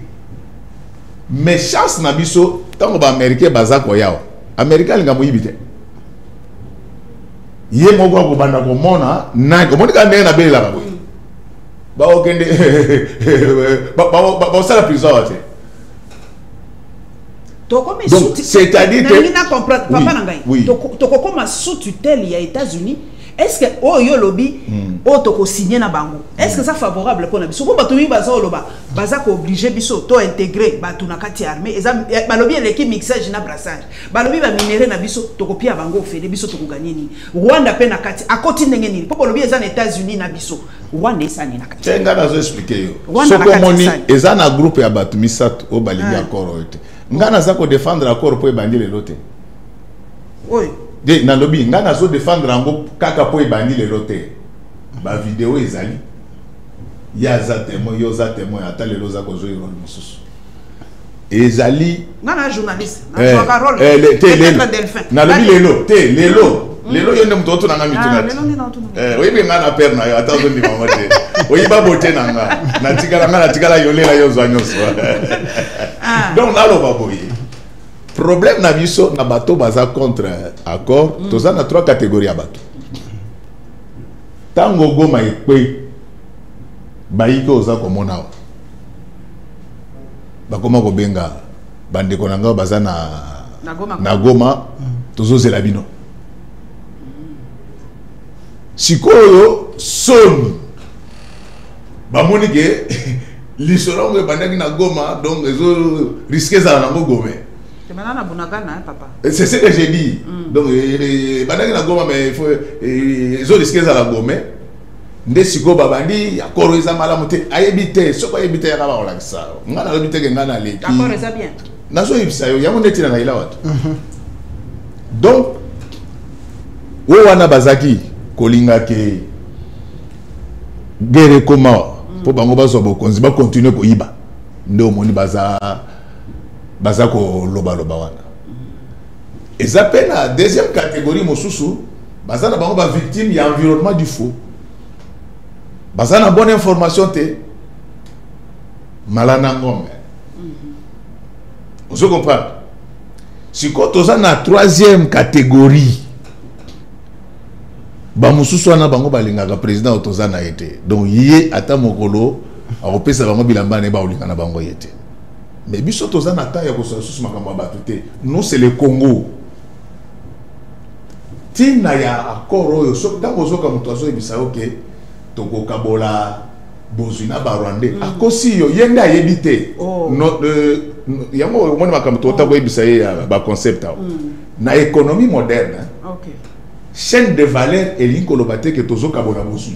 Mais chance Nabiso, tant que Américain Bazakoya, Américain, il y a mouillé. Yé Mogo Banda Komona, Nan, comment est-ce qu'il y a un là-bas? Bah, ok, bah, ça la prison, Donc, c'est-à-dire que oui. Comme sous tutelle il y a États-Unis, est-ce que oh yo lobby oh toko signé na bango, est-ce que ça favorable pour nabiso pour batomi baza loba baza ko obligé biso to intégrer batu na kati armée eza balobi l'équipe mixage na brassage balobi ba minéré na biso toko pia bango fele biso toko gagner ni Rwanda pe na kati akoti ndenge ni pour balobi eza na États-Unis na biso Rwanda esa ni na kati tenga nazo expliquer yo so komoni eza na groupe ya batu misatu o balingi akoro yote ngana za ko défendre accord po ebandi le lote oui de na lobby ngana zo défendre ango kaka po ebandi le lote ba vidéo ezali ya za témoin yo za témoin ata le loza ko zo rôle mususu ezali ngana journaliste na parole na lobby lelo te lelo yo ndem toto nanga mituna oui be ngana père na yo ata zo ndi mama te oui ba bote nanga na tikala yolela yo zo anyoso donc là on va boyer problème na biso na bato baza contre accord toza na 3 catégories ya bato tango goma ekwe bayiko oza komona bakoma kobenga bandeko na ngao baza na goma tozozela bino sikoyo soni bamoni ke lisolongo ebandaki na goma donc ezo risque ezala nango gome c'est ce que j'ai dit. Donc, bandaki na goma mais il faut ils ont risqué ça la gome. Ndesiko babandi akoro eza malamu te ayebite soko ayebite ya kaba ola kisa. Ngana lobite ke ngana leki. Akoro eza bien. Nazo yibisa yo yango neti na ila watu. Donc wo wana bazaki kolinga ke gere koma po bango bazo bokonzi ba continuer ko yiba. Ndo moni baza ko loba wana eza pe na deuxième catégorie mosusu baza na bango ba victime ya environnement du faux baza na bonne information te malana ngombe vous comprenez si ko toza na troisième catégorie ba mosusu wana bango balingaka président otoza na été donc yé ata mokolo akopesa bango bilamba ne ba olinga na bango yete. Mais biso toza na ta ya ko sous makambo batute nous c'est le Congo tina ya akoro yo so tango zo ka muto azo ebisa oke toko kabola bozina ba Rwandais akosi yo yenda yebite no yango moni makambo to ta ko ebisa ya ba concept na économie moderne OK chaîne de valeur elinko lobate ke tozo kabola bozu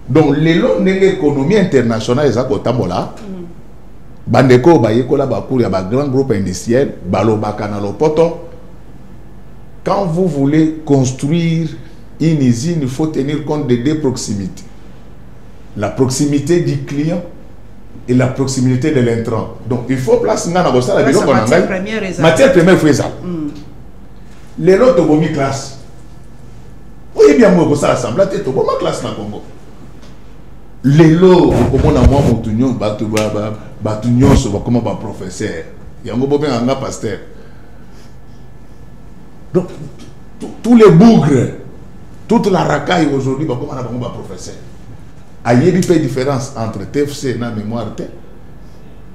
donc lelo ndenge économie internationale eza ko tambola bandeko bayekola bakuri ya ba grand groupe industriel balobaka na lopoto quand vous voulez construire une usine il faut tenir compte de deux proximités, la proximité du client et la proximité de l'intrant. Donc il faut placer ngana ko sala biloko na ngai matière première faut ça les lots bomi classe oui bien moi ko sala assembler te to bomi classe na Congo lelo komona mwa motunyo batu nyonso bakoma ba professeur yango bobenga nga pasteur donc tous les bougres toute la racaille aujourd'hui bakoma na bango ba professeur ayebi pe différence entre TFC na mémoire te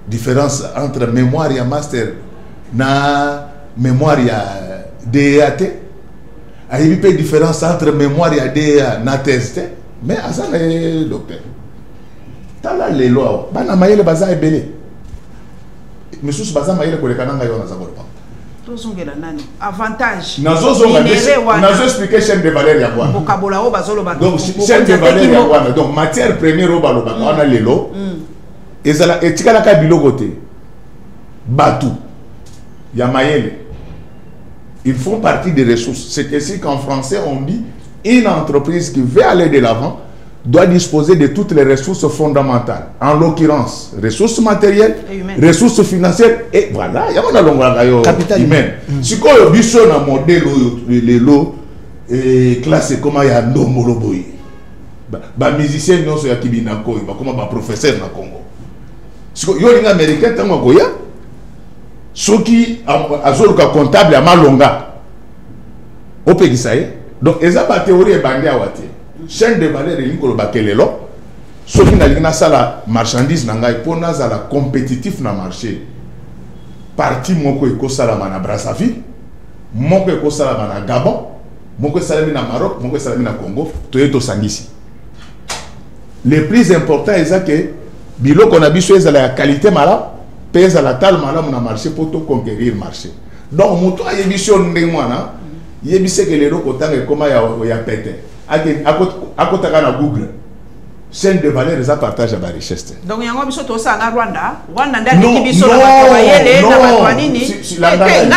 différence entre mémoire ya master na mémoire ya DEAT ayebi pe différence entre mémoire ya DEA na thèse te mais azana docteur tala les lois bana mayele baza ebele misusu baza mayele koleka nanga yo na zakolo pa tozongela nani avantage nazo expliquer chaîne de valeur ya bwana bokabola o bazolo ba donc chaîne de valeur ya bwana donc matière première o baloba wana lelo ezala etikala ka biloko te batu ya mayele ils font partie des ressources. C'est ainsi qu'en français on dit une entreprise qui veut aller de l'avant doit disposer de toutes les ressources fondamentales, en l'occurrence ressources matérielles, ressources financières et voilà, il y a un capital humain. Si on a besoin d'un modèle et classé comme il y a un nomoloboy, les musiciens non sont qui bien comme un professeur na Congo. Si on a un américain tant que ceux qui ont un comptable à Malonga, au pays ça y est. Donc ils ont la théorie et bandé à Wati. Chaîne de valeur et l'incolo bakelelo. Ceux qui n'ont pas la marchandise n'ont pas la compétitif dans le marché. parti moko ekosalama na Brazzaville, moko ekosalama na Gabon, moko esalami na Maroc, moko esalami na Congo, toyeto sangisi. Le plus important est que biloko na biso ezala ya qualité mala, pesa la tal mala na marché pour to conquérir marché. Donc moto ayebisio ndengwana, yebise que les loko tanga koma ya pété. Akotaka na Google. Chaîne de valeur ça partage la richesse. Donc yango biso to sa na Rwanda ndaki biso na bato bayele na bato banini.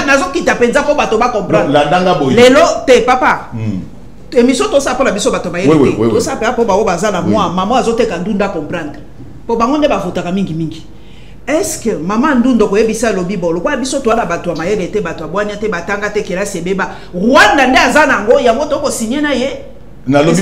Nazo kita penza ko bato ba comprendre. La danga boy. Lelo te papa. Émission to sa pour la biso bato bayele. To sa pe po ba baza na moi maman azoteka ndunda comprendre. Po bango nde ba futaka mingi. Est-ce que maman ndundo ko yebisa lobi bolo kwa biso to na bato mayele te bato abwanya te batanga te kela sebeba. Rwanda nde azana ngo yango to ko signer na ye. Na lobby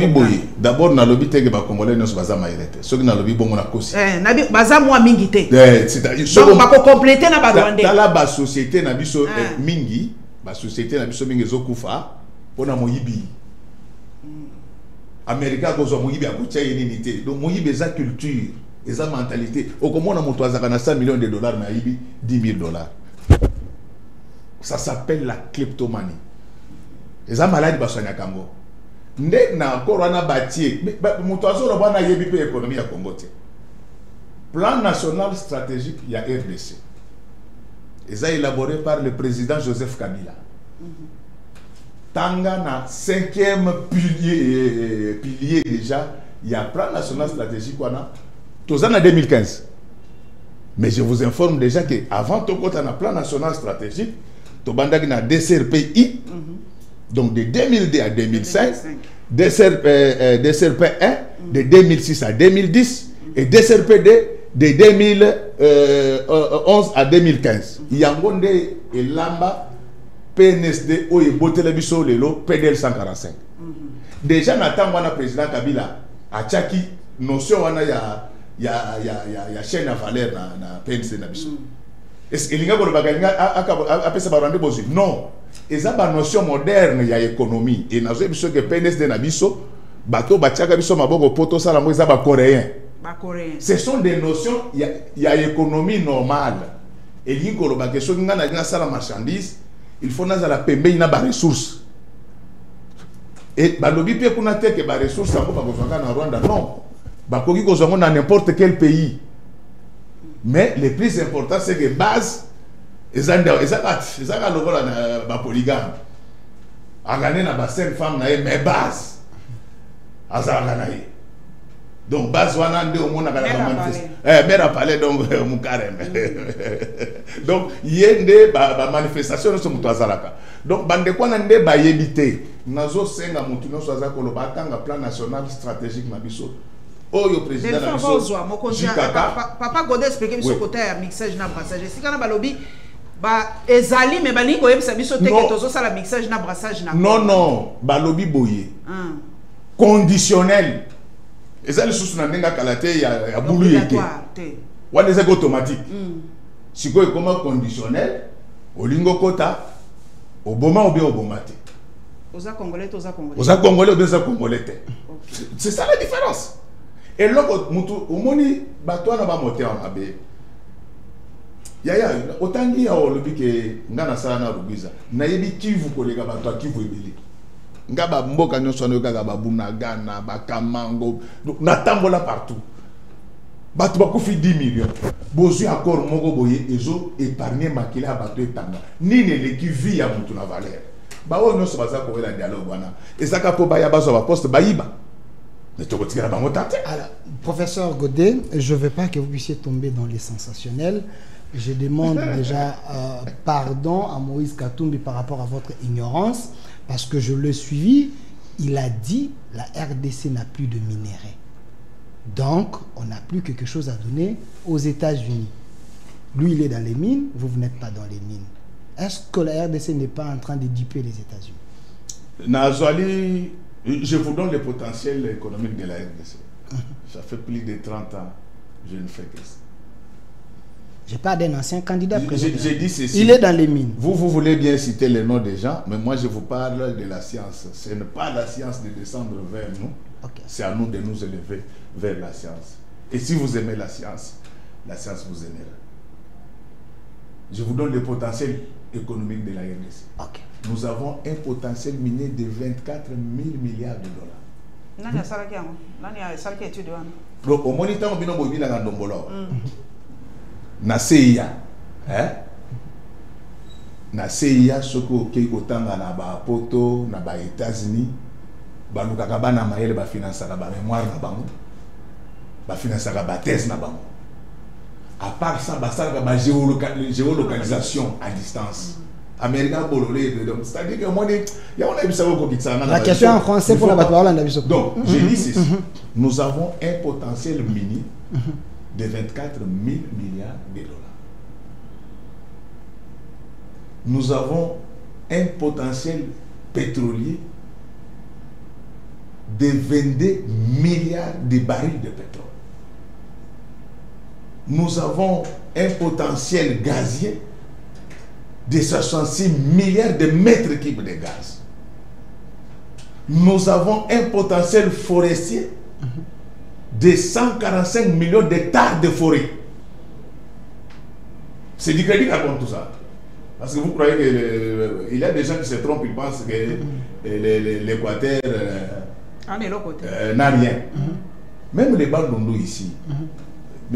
boy. D'abord na lobby teke ba congolais nos baza maïrete. Soki na lobby bongo na kosi. Na baza moi mingi te. C'est-à-dire donc ba ko compléter na ba rwandais. Tala ba société na biso mingi, ba société na biso mingi zokufa pona moyibi. America ko zo moyibi akutia yini te. Donc moyibi eza culture, eza mentalité. Okomona moto azaka na 100 millions de dollars na yibi 10 000 $. Ça s'appelle la kleptomanie. Les malades basanya Congo. Ndé na corona bâti. Moto azolo bana yebi pe économie ya Congo te. Plan national stratégique ya RDC. Ils ont élaboré par le président Joseph Kabila. Tanga na 5e pilier déjà, il y a plan national stratégique wana. Tous en 2015. Mais je vous informe déjà que avant tout quand on a plan national stratégique, to bandaki na DCRPI. Donc de 2002 à 2005, DCRP 1 de 2006 à 2010 et DCRPD de 2011 à 2015. Yangonde et Lamba PNSD ou Botelebisso Lelo PDL 145. Déjà n'attend wana président Kabila a tchaki notion wana ya chaîne à valeur na PNSD na biso. Est-ce que l'inga bagalinga a pesa barande bozi? Non. Et ça, c'est une notion moderne de l'économie. Et nous avons vu que PNSD na biso, bateau bachaka biso maboko poto ça la moi ça ba coréen. Ce sont des notions il y a économie normale. Et l'ingo lo ba question nga na ça la marchandise, il faut na la pembe ina ba ressources. Et ba lobi pe kuna te que ba ressources ngo ba kozanga na Rwanda non. Ba koki kozanga na n'importe quel pays. Mais le plus important c'est que base ezanga lokola na ba polygame agane na ba 5 femmes na mais base azanga na ye donc base wana nde omona kana ba manifeste mera palais donc mukarem donc yende ba manifestation so muto azalaka donc bande kwa na nde ba yebite nazo senga mutu no so azako lo batanga plan national stratégique na biso oyo président na biso papa Godé expliquer biso côté ya mixage na brassage sikana balobi ba ezali me balingo yebisa biso te que tozo sala mixage na brassage na non balobi boye conditionnel ezali susu na ndenga kalate ya bulu yete wana ezali automatique siko ekoma conditionnel olingo kota oboma obe oboma te oza congolais obe za congolais te c'est ça la différence et loko mutu omoni bato na ba moteur mabe yaya otangi ya olobi ke ngana sala na rubiza na yebi Kivu kolega bato a Kivu ebele ngaba mboka nyonso na yoka ba Bunagana ba Kamango na tambola partout bato bakufi 10 millions bozu encore moko boye ezo épargner makila bato etanga nini le kivi ya mutu na valeur ba o nyonso baza ko wela dialogue wana ezaka po ba ya bazo ba poste bayiba. Alors, professeur Godé, je ne veux pas que vous puissiez tomber dans les sensationnels. Je demande déjà pardon à Moïse Katumbi par rapport à votre ignorance, parce que je l'ai suivi. Il a dit la RDC n'a plus de minerais. Donc, on n'a plus quelque chose à donner aux États-Unis. Lui, il est dans les mines, vous n'êtes pas dans les mines. Est-ce que la RDC n'est pas en train de duper les États-Unis? Je vous donne le potentiel économique de la RDC. Ça fait plus de 30 ans, je ne fais que ça. Je parle d'un ancien candidat président. J'ai dit ceci. Il est dans les mines. Vous voulez bien citer les noms des gens, mais moi je vous parle de la science. Ce n'est pas la science de descendre vers nous. Okay. C'est à nous de nous élever vers la science. Et si vous aimez la science vous aimera. Je vous donne le potentiel économique de la RDC. Ok. Nous avons un potentiel minier de 24 000 milliards de dollars. Donc, au moniteur, on a vu la Ndombolo. Na CIA. Na CIA, ce qui est autant na ba poto, na ba États-Unis, ba lukaka na mayele ba finance na ba mémoire na bango, ba finance na ba thèse na bango. À part ça, ba ça ba géolocalisation à distance. Américain bololé, c'est-à-dire que moi, il y a un épisode qui la question en français pour la parole. Donc, j'ai dit ceci. Nous avons un potentiel minier de 24 000 milliards de dollars. Nous avons un potentiel pétrolier de 22 milliards de barils de pétrole. Nous avons un potentiel gazier de 66 milliards de mètres cubes de gaz. Nous avons un potentiel forestier de 145 millions d'hectares de forêt. C'est du crédit qui raconte tout ça. Parce que vous croyez qu'il y a des gens qui se trompent, ils pensent que l'Équateur n'a rien. Même les Bandundu ici.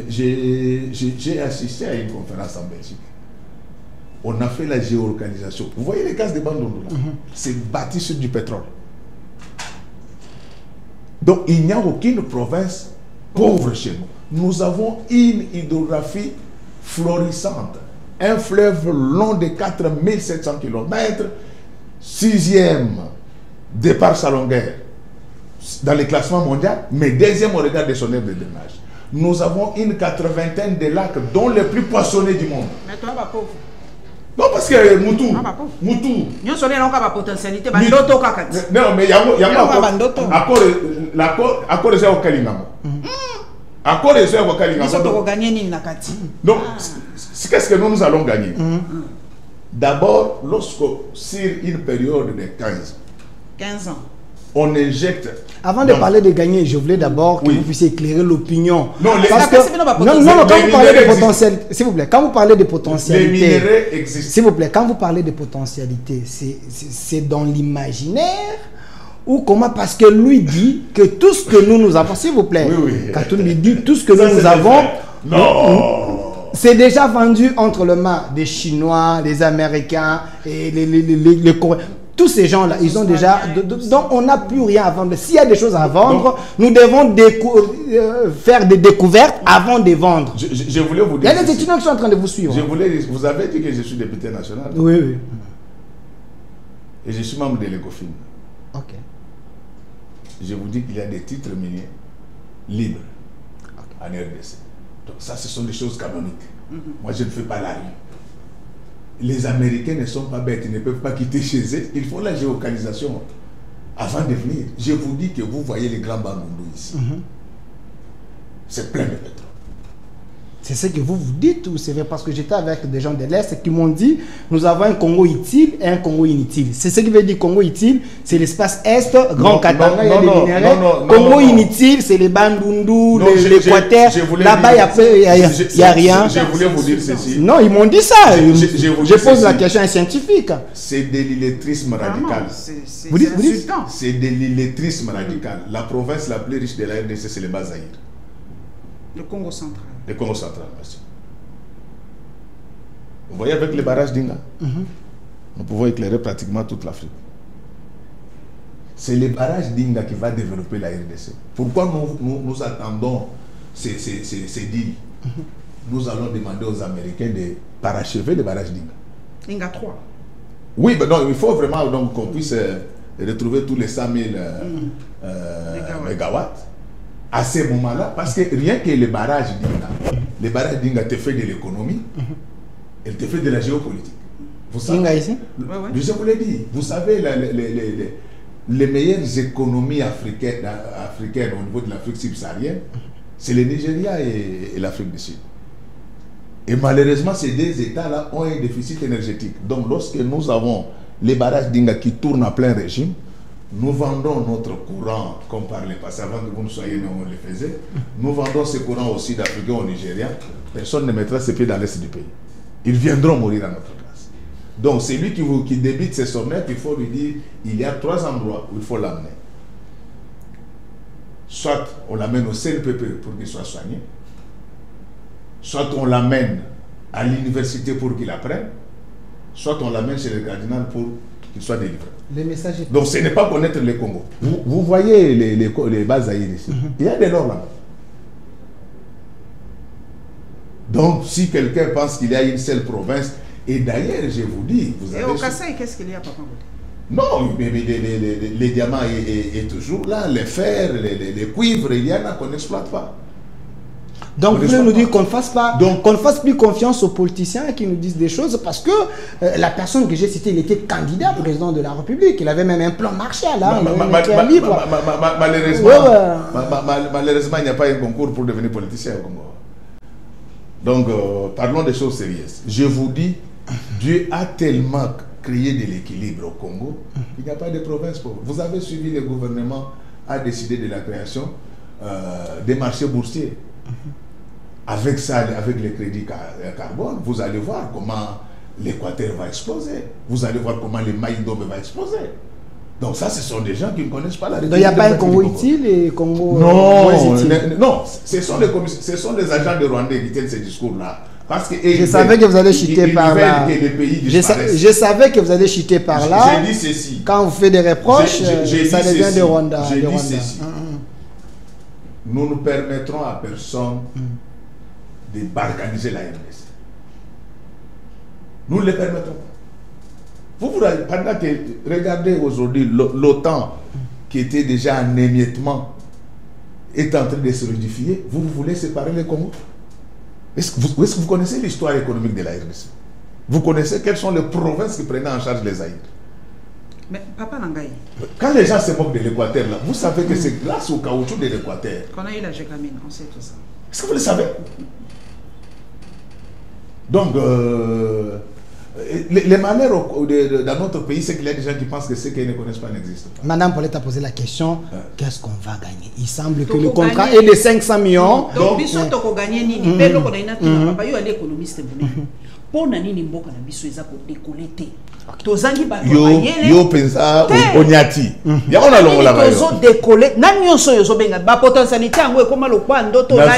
J'ai assisté à une conférence en Belgique. On a fait la géolocalisation. Vous voyez les cases de Bandundu là? C'est bâti sur du pétrole. Donc il n'y a aucune province pauvre chez nous. Nous avons une hydrographie florissante. Un fleuve long de 4700 km, 6e de par sa longueur dans le classement mondial, mais 2e au regard de son aire de drainage. Nous avons une 80aine de lacs, dont les plus poissonnés du monde. Mais toi, pas pauvre. Non, parce que Moutou. Moutou. Nous sommes là, potentialité. Non, mais il y a accord de ça au Kalingamo. Accord de ça au Kalingamo. Donc, qu'est-ce que nous allons gagner? D'abord, lorsque sur une période de 15 ans, on injecte. Avant de parler de gagner, je voulais d'abord que vous puissiez éclairer l'opinion. Non, quand vous parlez de potentialité, s'il vous plaît, quand vous parlez de potentialité, les minéraux existent. S'il vous plaît, quand vous parlez de potentialité, c'est dans l'imaginaire ou comment? Parce que lui dit que tout ce que nous avons, s'il vous plaît, quand lui dit tout ce que nous avons, c'est déjà vendu entre les mains des Chinois, des Américains et les Coréens. Tous ces gens-là, ils ont déjà... Donc, on n'a plus rien à vendre. S'il y a des choses à vendre, nous devons faire des découvertes avant de vendre. Je voulais vous dire... Il y a des étudiants qui sont en train de vous suivre. Vous avez dit que je suis député national. Oui. Et je suis membre de l'ECOFIN. Ok. Je vous dis qu'il y a des titres miniers libres en RDC. Donc ça, ce sont des choses canoniques. Moi, je ne fais pas la rue. Les Américains ne sont pas bêtes, ils ne peuvent pas quitter chez eux. Il faut la géolocalisation avant de venir. Je vous dis que vous voyez les grands Bandundu ici. C'est plein de pétrole. C'est ce que vous dites ou c'est vrai? Parce que j'étais avec des gens de l'Est qui m'ont dit nous avons un Congo utile et un Congo inutile. C'est ce qui veut dire Congo utile, c'est l'espace Est, Grand Katanga, il y a des minéraux. Congo inutile, c'est les Bandundu, l'Équateur. Là-bas, il n'y a rien. Je voulais vous dire ceci. Non, ils m'ont dit ça. Je pose la question à un scientifique. C'est de l'illettrisme radical. Vous dites? C'est de l'illettrisme radical. La province la plus riche de la RDC, c'est le Bas-Zaïre. Le Congo central. Le Congo central, merci. Vous voyez avec les barrages d'Inga, nous pouvons éclairer pratiquement toute l'Afrique. C'est les barrages d'Inga qui va développer la RDC. Pourquoi nous attendons ces deals? Nous allons demander aux Américains de parachever les barrages d'Inga. Inga 3. Oui, mais non, il faut vraiment qu'on puisse retrouver tous les 100 000 mégawatts. À ce moment-là, parce que rien que les barrages d'Inga te fait de l'économie, elle te fait de la géopolitique. Vous savez, je vous l'ai dit, vous savez, les meilleures économies africaines au niveau de l'Afrique subsaharienne, c'est le Nigeria et l'Afrique du Sud. Et malheureusement, ces deux États-là ont un déficit énergétique. Donc, lorsque nous avons les barrages d'Inga qui tournent à plein régime, nous vendons notre courant, comme par le passé, avant que vous ne soyez nés, on le faisait. Nous vendons ce courant au Sud-Africain, au Nigeria. Personne ne mettra ses pieds dans l'Est du pays. Ils viendront mourir à notre place. Donc, c'est lui qui débite ses sommettes, il faut lui dire, il y a 3 endroits où il faut l'amener. Soit on l'amène au CNPP pour qu'il soit soigné, soit on l'amène à l'université pour qu'il apprenne, soit on l'amène chez le cardinal pour qu'il soit délivré. Le message est... Donc ce n'est pas connaître les Congo. Vous voyez les bases aïres ici. Il y a des normes là-bas. Donc si quelqu'un pense qu'il y a une seule province, et d'ailleurs je vous dis, vous avez... Et au Kassai, qu'est-ce qu'il y a, papa? Non, mais les diamants est toujours là, les fers, les cuivres, il y en a qu'on n'exploite pas. Donc, vous voulez nous dire qu'on ne fasse plus confiance aux politiciens qui nous disent des choses parce que la personne que j'ai citée, il était candidat président de la République. Il avait même un plan Marshall. Malheureusement, il n'y a pas un concours pour devenir politicien au Congo. Donc, parlons des choses sérieuses. Je vous dis, Dieu a tellement créé de l'équilibre au Congo, il n'y a pas de province pour vous. Vous avez suivi, le gouvernement a décidé de la création des marchés boursiers. Avec ça, avec les crédits carbone, vous allez voir comment l'Équateur va exploser. Vous allez voir comment les Maïndombe va exploser. Donc ça, ce sont des gens qui ne connaissent pas la réalité. Donc il n'y a pas un Congo utile et Congo... Non, ce sont les agents de Rwandais qui tiennent ces discours-là. Parce que je savais que vous allez chuter par là. Je savais que vous allez chuter par là. J'ai dit ceci. Quand vous faites des reproches, ça devient de Rwanda. J'ai dit ceci. Nous ne permettrons à personne de balkaniser la RDC. Nous ne le permettrons pas. Pendant que, regardez aujourd'hui, l'OTAN, qui était déjà en émiettement, est en train de se rédifier, vous voulez séparer les Congo? Est-ce que vous connaissez l'histoire économique de la RDC? Vous connaissez quelles sont les provinces qui prenaient en charge les Aïrs? Mais papa Nangaï, quand les gens se moquent de l'Équateur, vous savez que c'est grâce au caoutchouc de l'Équateur qu'on a eu la Gécamine, on sait tout ça. Est-ce que vous le savez? Donc, les malheurs dans notre pays, c'est qu'il y a des gens qui pensent que ce qu'ils ne connaissent pas n'existe pas. Madame Paulette a posé la question, qu'est-ce qu'on va gagner? Il semble que le contrat est de 500 millions. Donc, biso toko gagner nini? Belo ko na ina tuna papa yo ali économiste mune. Pona nini mboka na biso eza ko décoller te. Tozangi ba bayele. Yo pensa onyati. Ya ona longo la bayo. Tozo décoller. Na nyonso yo zo benga ba potentialité yango ekoma lokwa ndoto la.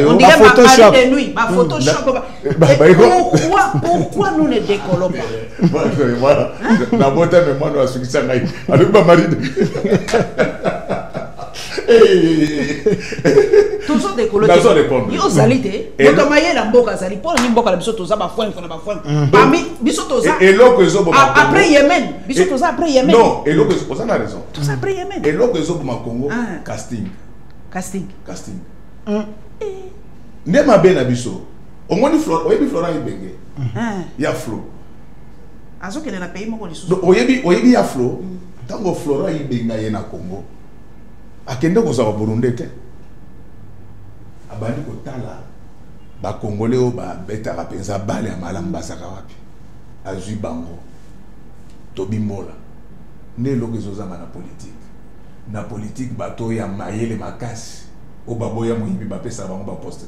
On dirait ma Photoshop de nuit, ma Photoshop. Pourquoi nous ne décollons pas? Voilà. Na bota mais moi no asukisa ngai. Avec ma mari. Toujours décoller. Yo zalite. Yo maye la mboka zali. Pour ni mboka la biso toza ba foin na ba foin. Parmi biso toza. Et l'autre ezo après Yémen. Biso toza après Yémen. Non, et l'autre ezo on a raison. Toza après Yémen. Et l'autre ezo pour Congo casting. Nema ben abiso. On moni Florent, oyebi Florent Ibenge. Ya Flo. Azo kene na pays moko lisusu. Donc oyebi ya Flo. Tango Florent Ibenge ye na Congo. Akende kozala Burundi te. Abandi kotala ba Congolais o ba betaka penza bale ya malamu basaka wapi. Azui bango. Tobimbola. Ne lokezozama na politique. Na politique bato ya mayele makasi. O baboya moyibi bapesa bango ba poste.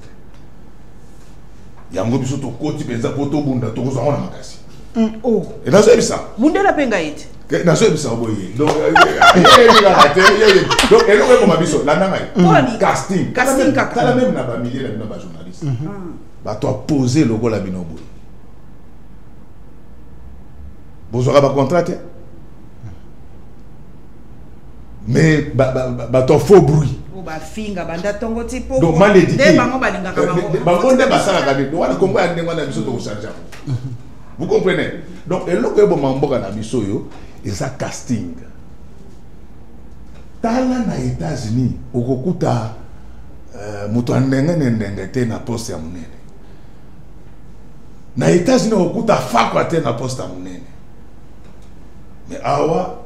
Yango biso to koti penza poto bunda to kozanga na makasi. Et dans ce ça. Bundela penga ite. Dans ce ça boye. Donc et donc comme abiso la nanga. Casting kaka. La même na ba milliers na ba journaliste. Ba to poser logo la binobo. Bozora ba contrat. Mais ba to faux bruit. Donc mal éduqué. Vous comprenez? Donc et là que bon mamboka na biso yo et ça casting. Tala na États-Unis okokuta mutu ndenge te na poste ya munene. Na États-Unis okokuta fakwa te na poste ya munene. Mais awa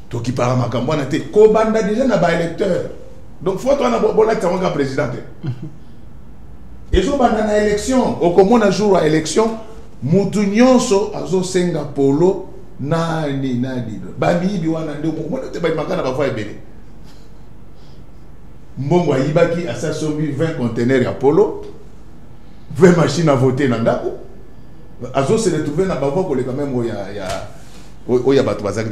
toki para makambo na te ko banda déjà na ba électeur. Donc faut toi na bola tanga président. Et so banda na élection au comment na jour à élection mutu nyonso azo senga polo nani bami biwana ndio mo te ba makana ba fa ebele. Mbongo ayibaki asasombi 20 containers ya polo, 20 machines à voter na ndako. Azo se retrouver dans Bavo quand même où il y a Batouazak.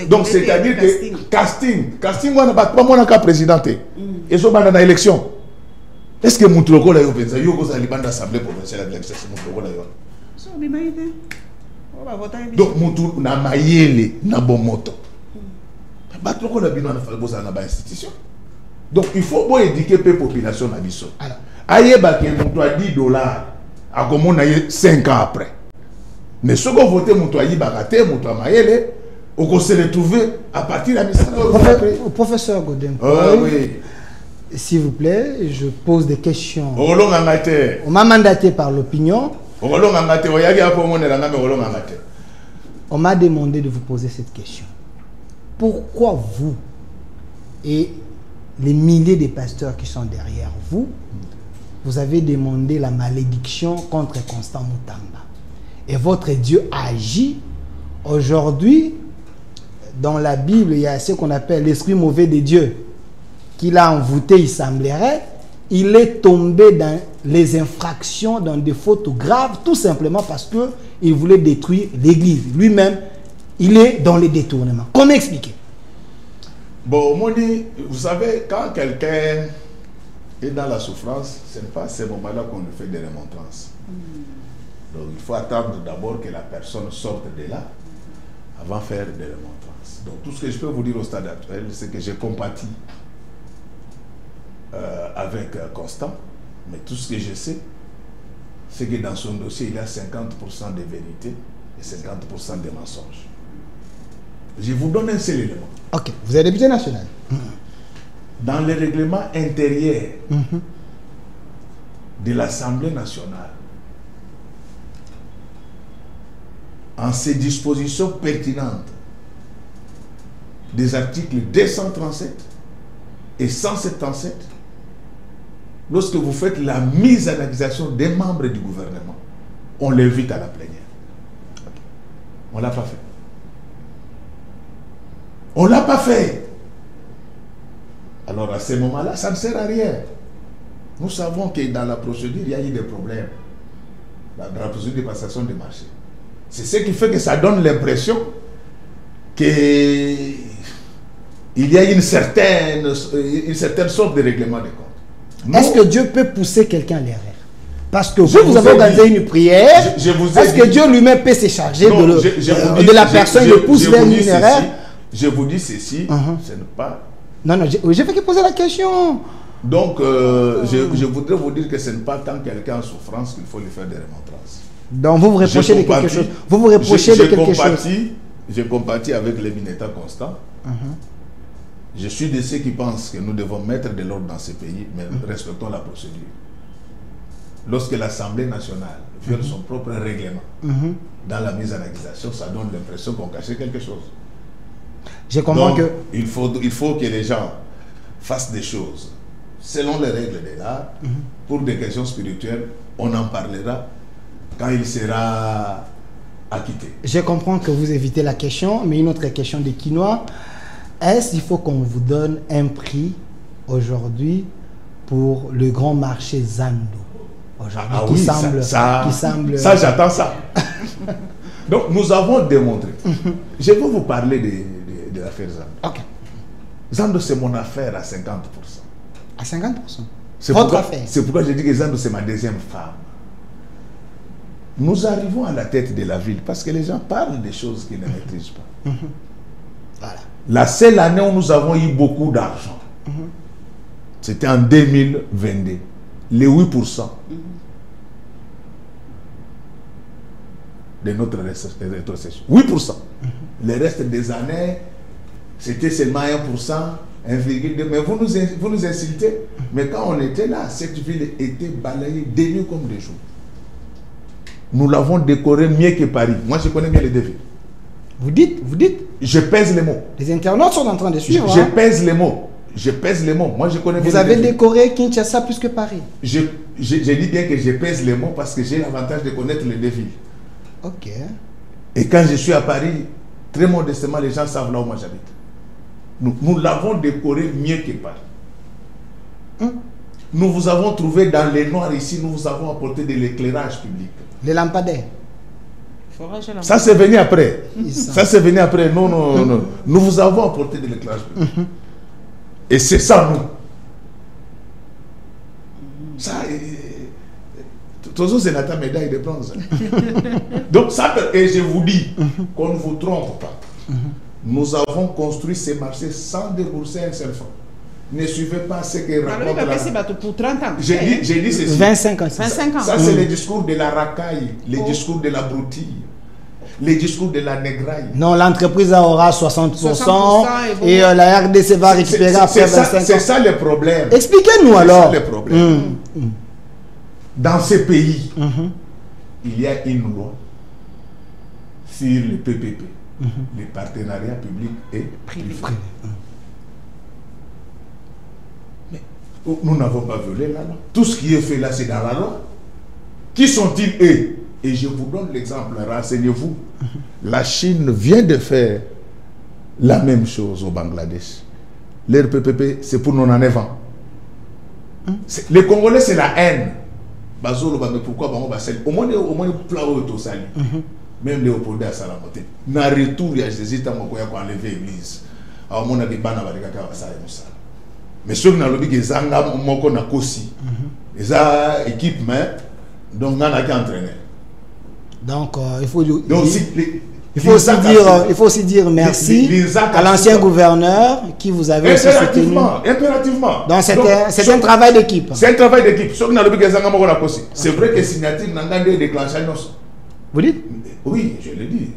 Donc c'est-à-dire que casting on a pas mon cas présidenté. Et so dans l'élection. Est-ce que Moutouko là yo pensa yo ko za libanda assemblée provinciale de l'exercice Moutouko là yo. So bimaide. On va voter. Donc Moutou na mayele na bomoto. Batouko na bino na fa boza na ba institution. Donc il faut bon éduquer la population na biso. Alors ayeba que Moutou a $10 à comment 5 ans après. Mais ce qu'on vote Moutou a yibakate Moutou a mayele on peut se retrouver à partir de la mission. Professeur Godin. Oui. S'il vous plaît, je pose des questions. On m'a mandaté par l'opinion. On m'a demandé de vous poser cette question. Pourquoi vous et les milliers de pasteurs qui sont derrière vous, vous avez demandé la malédiction contre Constant Moutamba? Et votre Dieu agit. Aujourd'hui, dans la Bible, il y a ce qu'on appelle l'esprit mauvais de Dieu. Qu'il a envoûté, il semblerait, il est tombé dans les infractions, dans des fautes graves, tout simplement parce qu'il voulait détruire l'Église. Lui-même, il est dans les détournements. Comment expliquer? Bon, Moni, vous savez, quand quelqu'un est dans la souffrance, ce n'est pas à ce moment-là qu'on lui fait des remontrances. Donc, il faut attendre d'abord que la personne sorte de là, avant de faire des remontrances. Donc, tout ce que je peux vous dire au stade actuel, c'est que j'ai compati avec Constant, mais tout ce que je sais, c'est que dans son dossier, il y a 50% de vérité et 50% de mensonges. Je vous donne un seul élément. Ok, vous êtes député national. Dans le règlement intérieur de l'Assemblée nationale, en ces dispositions pertinentes des articles 237 et 177, lorsque vous faites la mise en accusation des membres du gouvernement, on l'invite à la plénière. On ne l'a pas fait. On ne l'a pas fait. Alors à ce moment-là, ça ne sert à rien. Nous savons que dans la procédure, il y a eu des problèmes. Dans la procédure de passation des marchés. C'est ce qui fait que ça donne l'impression qu'il y a une certaine sorte de règlement de compte. Est-ce que Dieu peut pousser quelqu'un à l'erreur? Parce que vous avez organisé une prière. Est-ce que Dieu lui-même peut se charger de la personne le pousse vers une erreur? Je vous dis ceci, ce n'est pas... Non, j'ai fait que poser la question. Donc, je voudrais vous dire que ce n'est pas tant quelqu'un en souffrance qu'il faut lui faire des remontrances. Donc, vous vous reprochez de quelque chose. Vous vous reprochez de quelque chose. J'ai compati avec l'éminent Constant. Je suis de ceux qui pensent que nous devons mettre de l'ordre dans ce pays, mais respectons la procédure. Lorsque l'Assemblée nationale viole son propre règlement dans la mise en accusation, ça donne l'impression qu'on cachait quelque chose. Je comprends. Donc, il faut que les gens fassent des choses selon les règles de l'art. Pour des questions spirituelles, on en parlera quand il sera acquitté. Je comprends que vous évitez la question, mais une autre question de Quinoa. Est-ce qu'il faut qu'on vous donne un prix aujourd'hui pour le grand marché Zando aujourd'hui, ça j'attends ça. Donc nous avons démontré. Je vais vous parler de l'affaire Zando. Zando c'est mon affaire à 50%. À 50%? C'est votre affaire. C'est pourquoi je dis que Zando c'est ma deuxième femme. Nous arrivons à la tête de la ville parce que les gens parlent des choses qu'ils ne maîtrisent pas. Voilà. La seule année où nous avons eu beaucoup d'argent, c'était en 2022. Les 8% de notre rétrocession. 8%. Le reste des années, c'était seulement 1%, 1,2%. Mais vous nous insultez. Mais quand on était là, cette ville était balayée de nuit comme de jour. Nous l'avons décoré mieux que Paris. Moi, je connais bien les devis. Vous dites? Je pèse les mots. Les internautes sont en train de suivre. Je pèse les mots. Je pèse les mots. Moi, je connais bien. Vous avez décoré Kinshasa plus que Paris. Je dis bien que je pèse les mots parce que j'ai l'avantage de connaître les devis. Ok. Et quand je suis à Paris, très modestement, les gens savent là où moi j'habite. Nous l'avons décoré mieux que Paris. Nous vous avons trouvé dans les noirs ici, nous vous avons apporté de l'éclairage public. Les lampadaires. Ça, c'est venu après. Ça, c'est venu après. Non, non, non. Nous vous avons apporté de l'éclairage public. Et c'est ça, nous. Ça, toujours, c'est notre médaille de bronze. Donc, ça, et je vous dis qu'on ne vous trompe pas. Nous avons construit ces marchés sans débourser un seul franc. Ne suivez pas ce que raconte pour 30 ans. J'ai dit ceci. 25 ans. 25 ans. Ça, c'est le discours de la racaille, les discours de la broutille, les discours de la négraille. Non, l'entreprise aura 60% et la RDC va récupérer après 25 ans. C'est ça le problème. Expliquez-nous alors. C'est ça le problème. Dans ces pays, il y a une loi sur le PPP, les partenariats publics et privés. Mais nous n'avons pas violé la loi. Tout ce qui est fait là, c'est dans la loi. Qui sont-ils eux? Et je vous donne l'exemple, renseignez-vous. La Chine vient de faire la même chose au Bangladesh. Leur PPP, c'est pour nous en avant. Les Congolais, c'est la haine. Mais pourquoi au moins plat au sali. Même Léopold a salamoté. Na retour, il y a Jésus qui a enlevé l'église. Alors, on a des bannes avec ça. Mais ceux qui ont dit que les gens ont aussi. Ils ont équipement, donc on a qu'à entraîner. Donc, il faut aussi dire merci à l'ancien gouverneur qui vous avait aussi soutenu. Impérativement. Donc, c'est un travail d'équipe. C'est un travail d'équipe. C'est vrai que signature n'a pas déclenché. Vous dites? Oui, je l'ai dit.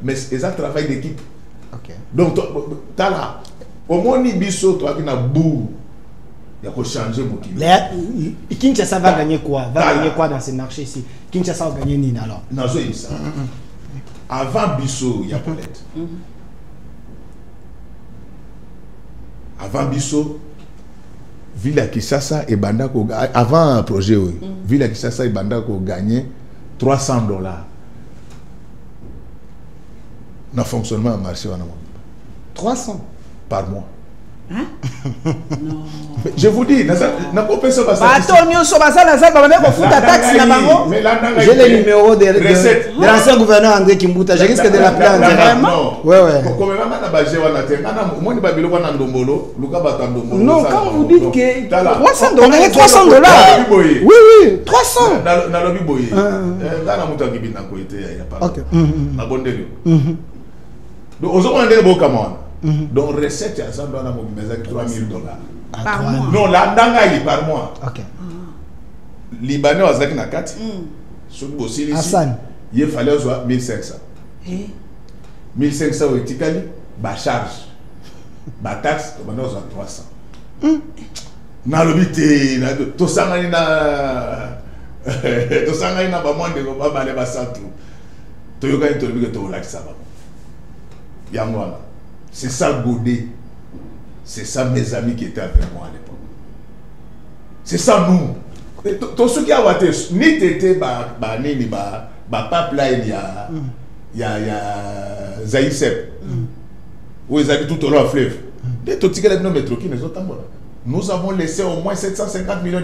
Mais c'est un travail d'équipe. Donc, tu as là. Au moins, toi qui n'as bou. Il faut changer mon qui. Kinshasa va gagner quoi? Va gagner quoi dans ces marchés ici? Kinshasa va gagner Nina alors? Non, c'est ça. Avant Bissot, il y a Paulette. Avant Bissot, Villa Kinshasa et Bandako, avant un projet, oui. Villa Kinshasa et Bandako gagné $300 dans le fonctionnement du marché. 300 par mois. Hein? Non. Je vous dis, n'a pas fait ça. J'ai le numéro de l'ancien gouverneur André Kimbuta. Je risque de l'appeler en direct. Non, quand vous dites que on gagne $300. Oui, oui, 300. Donc, recette, ça doit avoir $3,000. Par mois. Non, la dangaï par mois. Ok. Libanais, on a 4. Hassan. Il fallait 1500. 1500 au Tikali, ba charge. Ba taxe, on a 300. Na lobité, to sangani na ba moins de ba balé ba centre. To yoga to lobi to la ça ba. Yangwana. C'est ça Godet. C'est ça mes amis qui étaient avec moi à l'époque. C'est ça nous. Tout ce qui a été ni tété ba ni ba pape là il y a Zaïsep. Où ils habitent tout au long du fleuve. Nous avons laissé au moins $750 millions.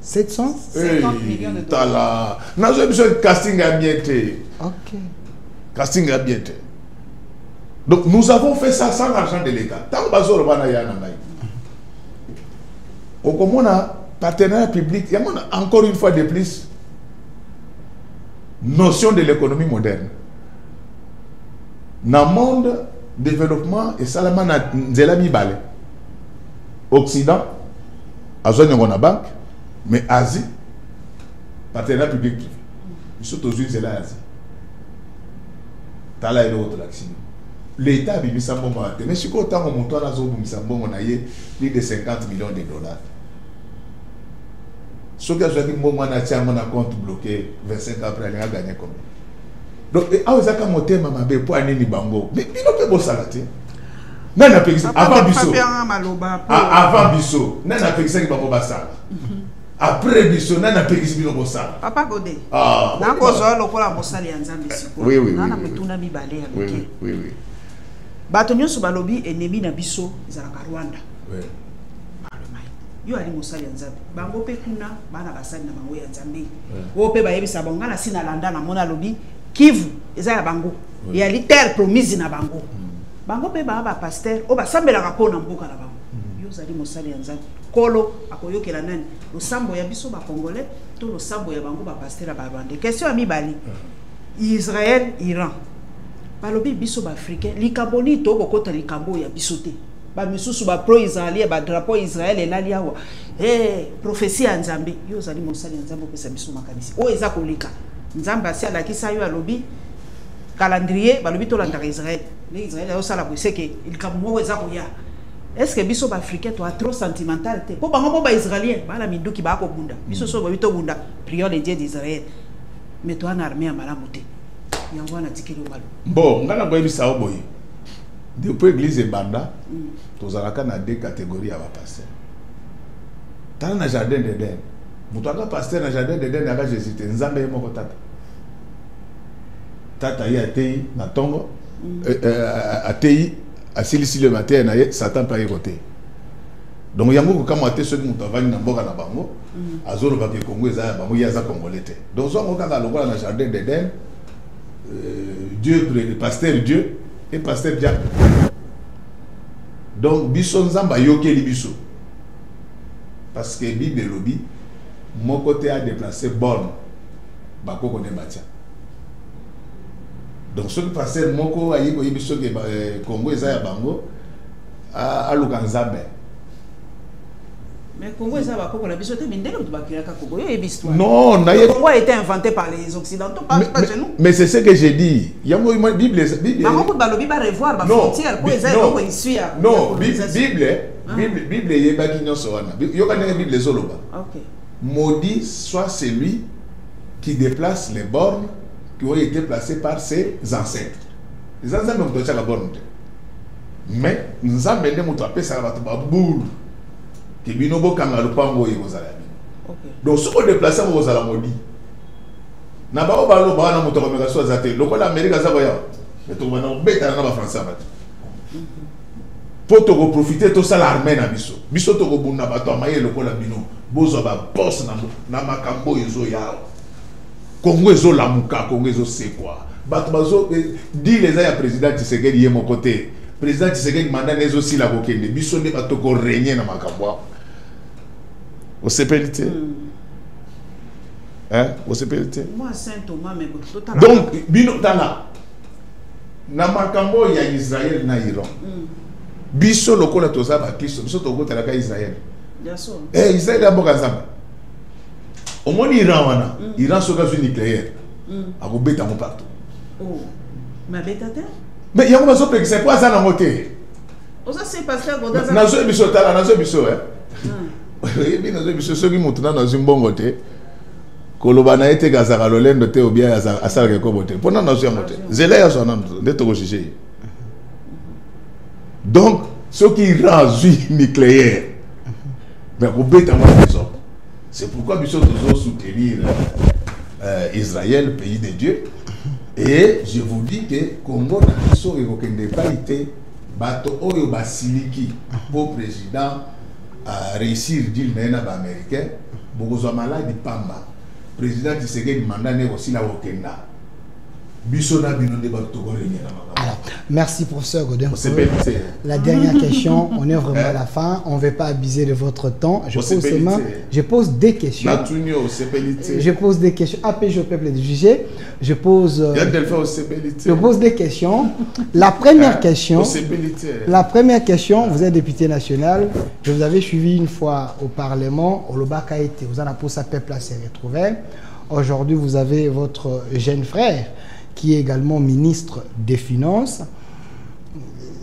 750 millions de dollars. Nous avons besoin de casting à bientôt. Ok. Casting à bientôt. Donc nous avons fait ça sans l'argent de l'État. Tant que nous avons un partenariat public, il y a encore une fois de plus notion de l'économie moderne. Dans le monde, développement et Salama Nzelami Balé. Occident, Azonyon banque, mais Asie, partenariat public privé. Ils sont aux États-Unis, Asie. Tala et l'autre l'action. L'État a mis ça bon mais si autant on monte dans la zone on a plus de $50 millions. Ce que je dis, moi, on a un compte bloqué 25 ans après, il a gagné combien? Donc, avant ça, quand on a monté, pour aller ni bango, mais il n'a pas beau salaté. Avant Bissot. Avant Bissot, il n'a pas beau salaté. Après Bissot, il n'a pas beau salaté. Papa Godet. Ah. Oui, oui. Oui. Bato nyonso balobi ennemi na biso ezalaka Rwanda. Oui. yo ali mosali ya nzambe bango pe kuna bana basali na bango ya nzambe o pe bayebisa bango na sina landa na mona lobi Kivu eza ya bango ya li terre promise na bango bango pe ba pasteur o basambelaka pona mboka na bango yo zali mosali ya nzambe kolo akoyokela nani losambo ya biso ba congolais to losambo ya bango ba pasteur ba rwandais question ya mibali Israël Iran balobi biso ba africain likambo ni to bokota likambo ya biso te ba misusu ba pro israélien ba drapeau Israël elali awa prophétie ya nzambe yo zali mosali ya nzambe pesa biso makanisi o eza koleka nzambe asi alakisa yo alobi calendrier balobi to landaka Israël ni Israël yo sala boseke likambo moko eza koya est-ce que biso ba africain to trop sentimental te po bango ba israélien bala minduki ba ko bunda biso so ba to bunda prions les dieux d'Israël mais toi na armée ya malamu te yango na tikeli malo bon ngana boyebi sao boye depuis église et banda tozalaka na deux catégories ya ba pasteur tala na jardin d'Eden mutaka pasteur na jardin d'Eden aka Jésus te nzambe ye moko tata ye atei na tongo atei asilisi le matin na ye Satan pa ye côté donc yango ko kama te soki mutu avandi na mboka na bango azoloba ke Congo eza ya bango ye aza congolais te donc zongo kaka lokola na jardin d'Eden Dieu le pasteur Dieu et pasteur diable donc biso nzamba yokeli biso parce que Bible lobi mon côté a déplacé borne bakoko ne batia donc ce que pasteur moko ayi ko yibiso ke Congo eza ya bango a lukanzabe mais Congo eza bakoko na biso te mindelo tubakira ka Congo yo histoire non na le Congo a été inventé par les occidentaux pas chez nous mais c'est ce que j'ai dit yango Bible bango balobi ba revoir ba frontière ko eza ko issue ya non Bible yebaki nyonso wana yokana Bible zoloba OK maudit soit celui qui déplace les bornes qui ont été placées par ses ancêtres. Les ancêtres n'ont pas la borne. Mais nous avons des mots à ça va te boule. Qui binobo kangalo pango et aux amis. Donc ce qu'on déplace aux alamodi. Na ba obalo ba na moto comme ça soit zate. Le quoi l'Amérique ça va ya. Mais tout maintenant bête na ba français ba. Pour te profiter tout ça l'armée na biso. Biso to ko bunda ba to maye le quoi la bino. Bozo ba boss na makambo ezo ya. Congo ezo lamuka, Congo ezo c'est quoi. Bato bazo dit les ya président Tshisekedi yé mon côté. Président Tshisekedi mandat nezo si la kokende. Biso ne bato ko régner na makambo. Au CPLT. Hein? Au CPLT. Moi Saint Thomas mais total. Donc bino tala. Na makambo ya Israël na Iran. Biso lokola toza ba Kristo, biso to kotala ka Israël. Bien sûr. Israël a boka nzamba. Au moins Iran wana, Iran soka sur nucléaire. A ko beta mo partout. Oh. Mais beta te? Mais yango bazo pe c'est quoi ça na moté? Oza c'est parce que godaza. Na zo biso tala, na zo biso eh. Bi na zo biso soki mutu na zo mbongo te. Koloba na ete gazaka lolendo te obia asala ke ko bote. Pona na zo moté. Zela ya zo na de to ko chicher. Donc ceux qui rasent nucléaire. Mais ko beta mo maison. C'est pourquoi nous sommes soutenir Israël, pays de Dieu. Et je vous dis que Congo n'a pas été bateau oyo basiliki pour président réussir deal américain. Beaucoup malade pamba. Président Tshisekedi mandat aussi la Okenda. Alors, merci professeur Godin. La dernière question, on est vraiment à la fin, on ne veut pas abuser de votre temps. Je pose des questions. Je pose des questions. APJ au peuple de juger. Je pose des questions. La première question, vous êtes député national, je vous avais suivi une fois au Parlement, au Lobaka été, vous en avez posé à peuple à se retrouver. Aujourd'hui, vous avez votre jeune frère qui est également ministre des Finances.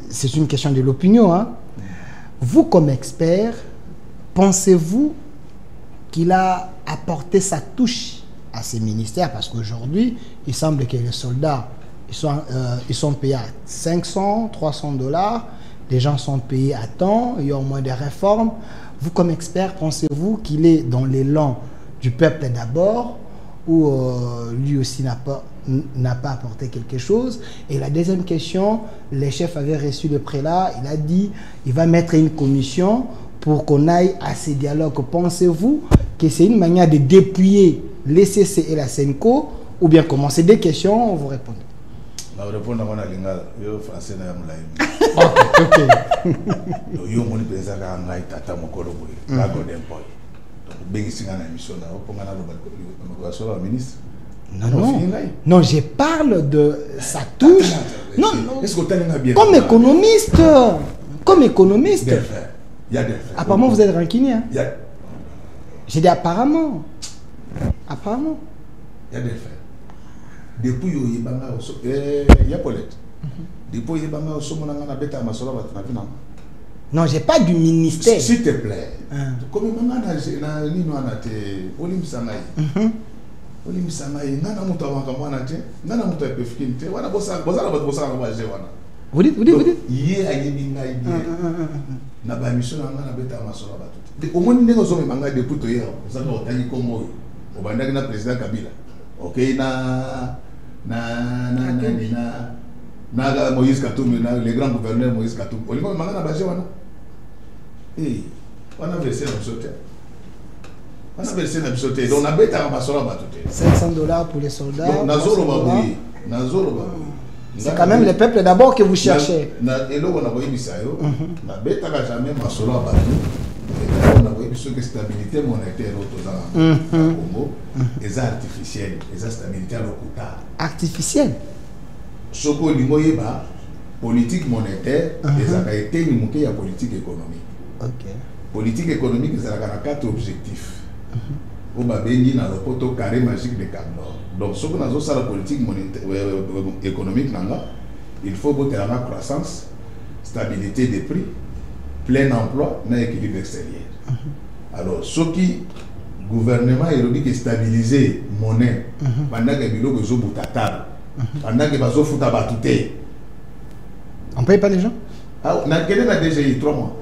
C'est une question de l'opinion. Hein? Vous, comme expert, pensez-vous qu'il a apporté sa touche à ces ministères? Parce qu'aujourd'hui, il semble que les soldats, ils sont payés à 500, 300 $. Les gens sont payés à temps, il y a au moins des réformes. Vous, comme expert, pensez-vous qu'il est dans l'élan du peuple d'abord ou lui aussi n'a pas apporté quelque chose? Et la deuxième question, les chefs avaient reçu le prélat, il a dit il va mettre une commission pour qu'on aille à ces dialogues? Pensez-vous que c'est une manière de dépouiller les CC et la SENCO, ou bien comment? C'est des questions, vous répondez. Je vais répondre à l'inga, je français na mulaï. Ok. Yo moni pensa ka ngai tata mokolo boy. Ka godem boy. Donc bengisinga na mission na oponga na lo ba ministre. Non, non, je parle de sa touche. Non, est-ce que tu as bien comme économiste, comme économiste. Il y a des faits. Apparemment, vous êtes rancunier. J'ai dit apparemment. Apparemment. Il y a des faits. Depuis il y a Paulette. Depuis il y a non, j'ai pas du ministère. S'il te plaît. Comme vous dites, vous dites. Moïse Katoum, le grand gouverneur Moïse Katoum. On a versé la bisoté. On a versé la bisoté. Donc on a bêté à Massola Batouté. $500 pour les soldats. C'est quand même le peuple d'abord que vous cherchez. Et là, on a voyé Bissayo. On a bêté à jamais Massola Batouté. On a voyé que stabilité monétaire au Congo est artificielle. Et la stabilité à l'Okuta. Artificielle. Soko limoyeba politique monétaire et ça a été limité à politique économique. Politique économique, ça a 4 objectifs. Au Babengui, dans le poteau carré magique de Cap-Nord. Donc, ce qu'on a dit, c'est la politique monétaire, économique, il faut voter à la croissance, stabilité des prix, plein emploi, et équilibre extérieur. Alors, ce qui le gouvernement a dit stabiliser la monnaie, pendant que le bureau est table, pendant que le bureau est on ne paye pas les gens? On a déjà eu 3 mois.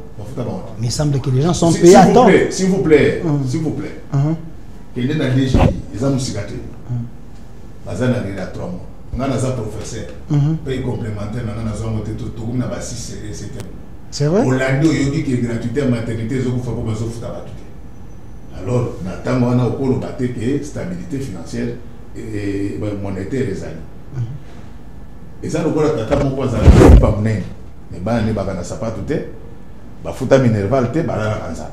Mais il semble que les gens sont payés à temps. S'il vous plaît, s'il vous plaît. Il y a des gens qui ont cigaté. Ils ont 3 mois. On a un professeur. Paye complémentaire, on a un 6 etc. C'est vrai? On a dit que la gratuité en maternité, il faut pas se foutre. Alors, on a encore que stabilité financière et monétaire les années. Et ça, nous avons dit que nous avons pas mené. Mais nous avons dit que bafuta minerval te balala kanza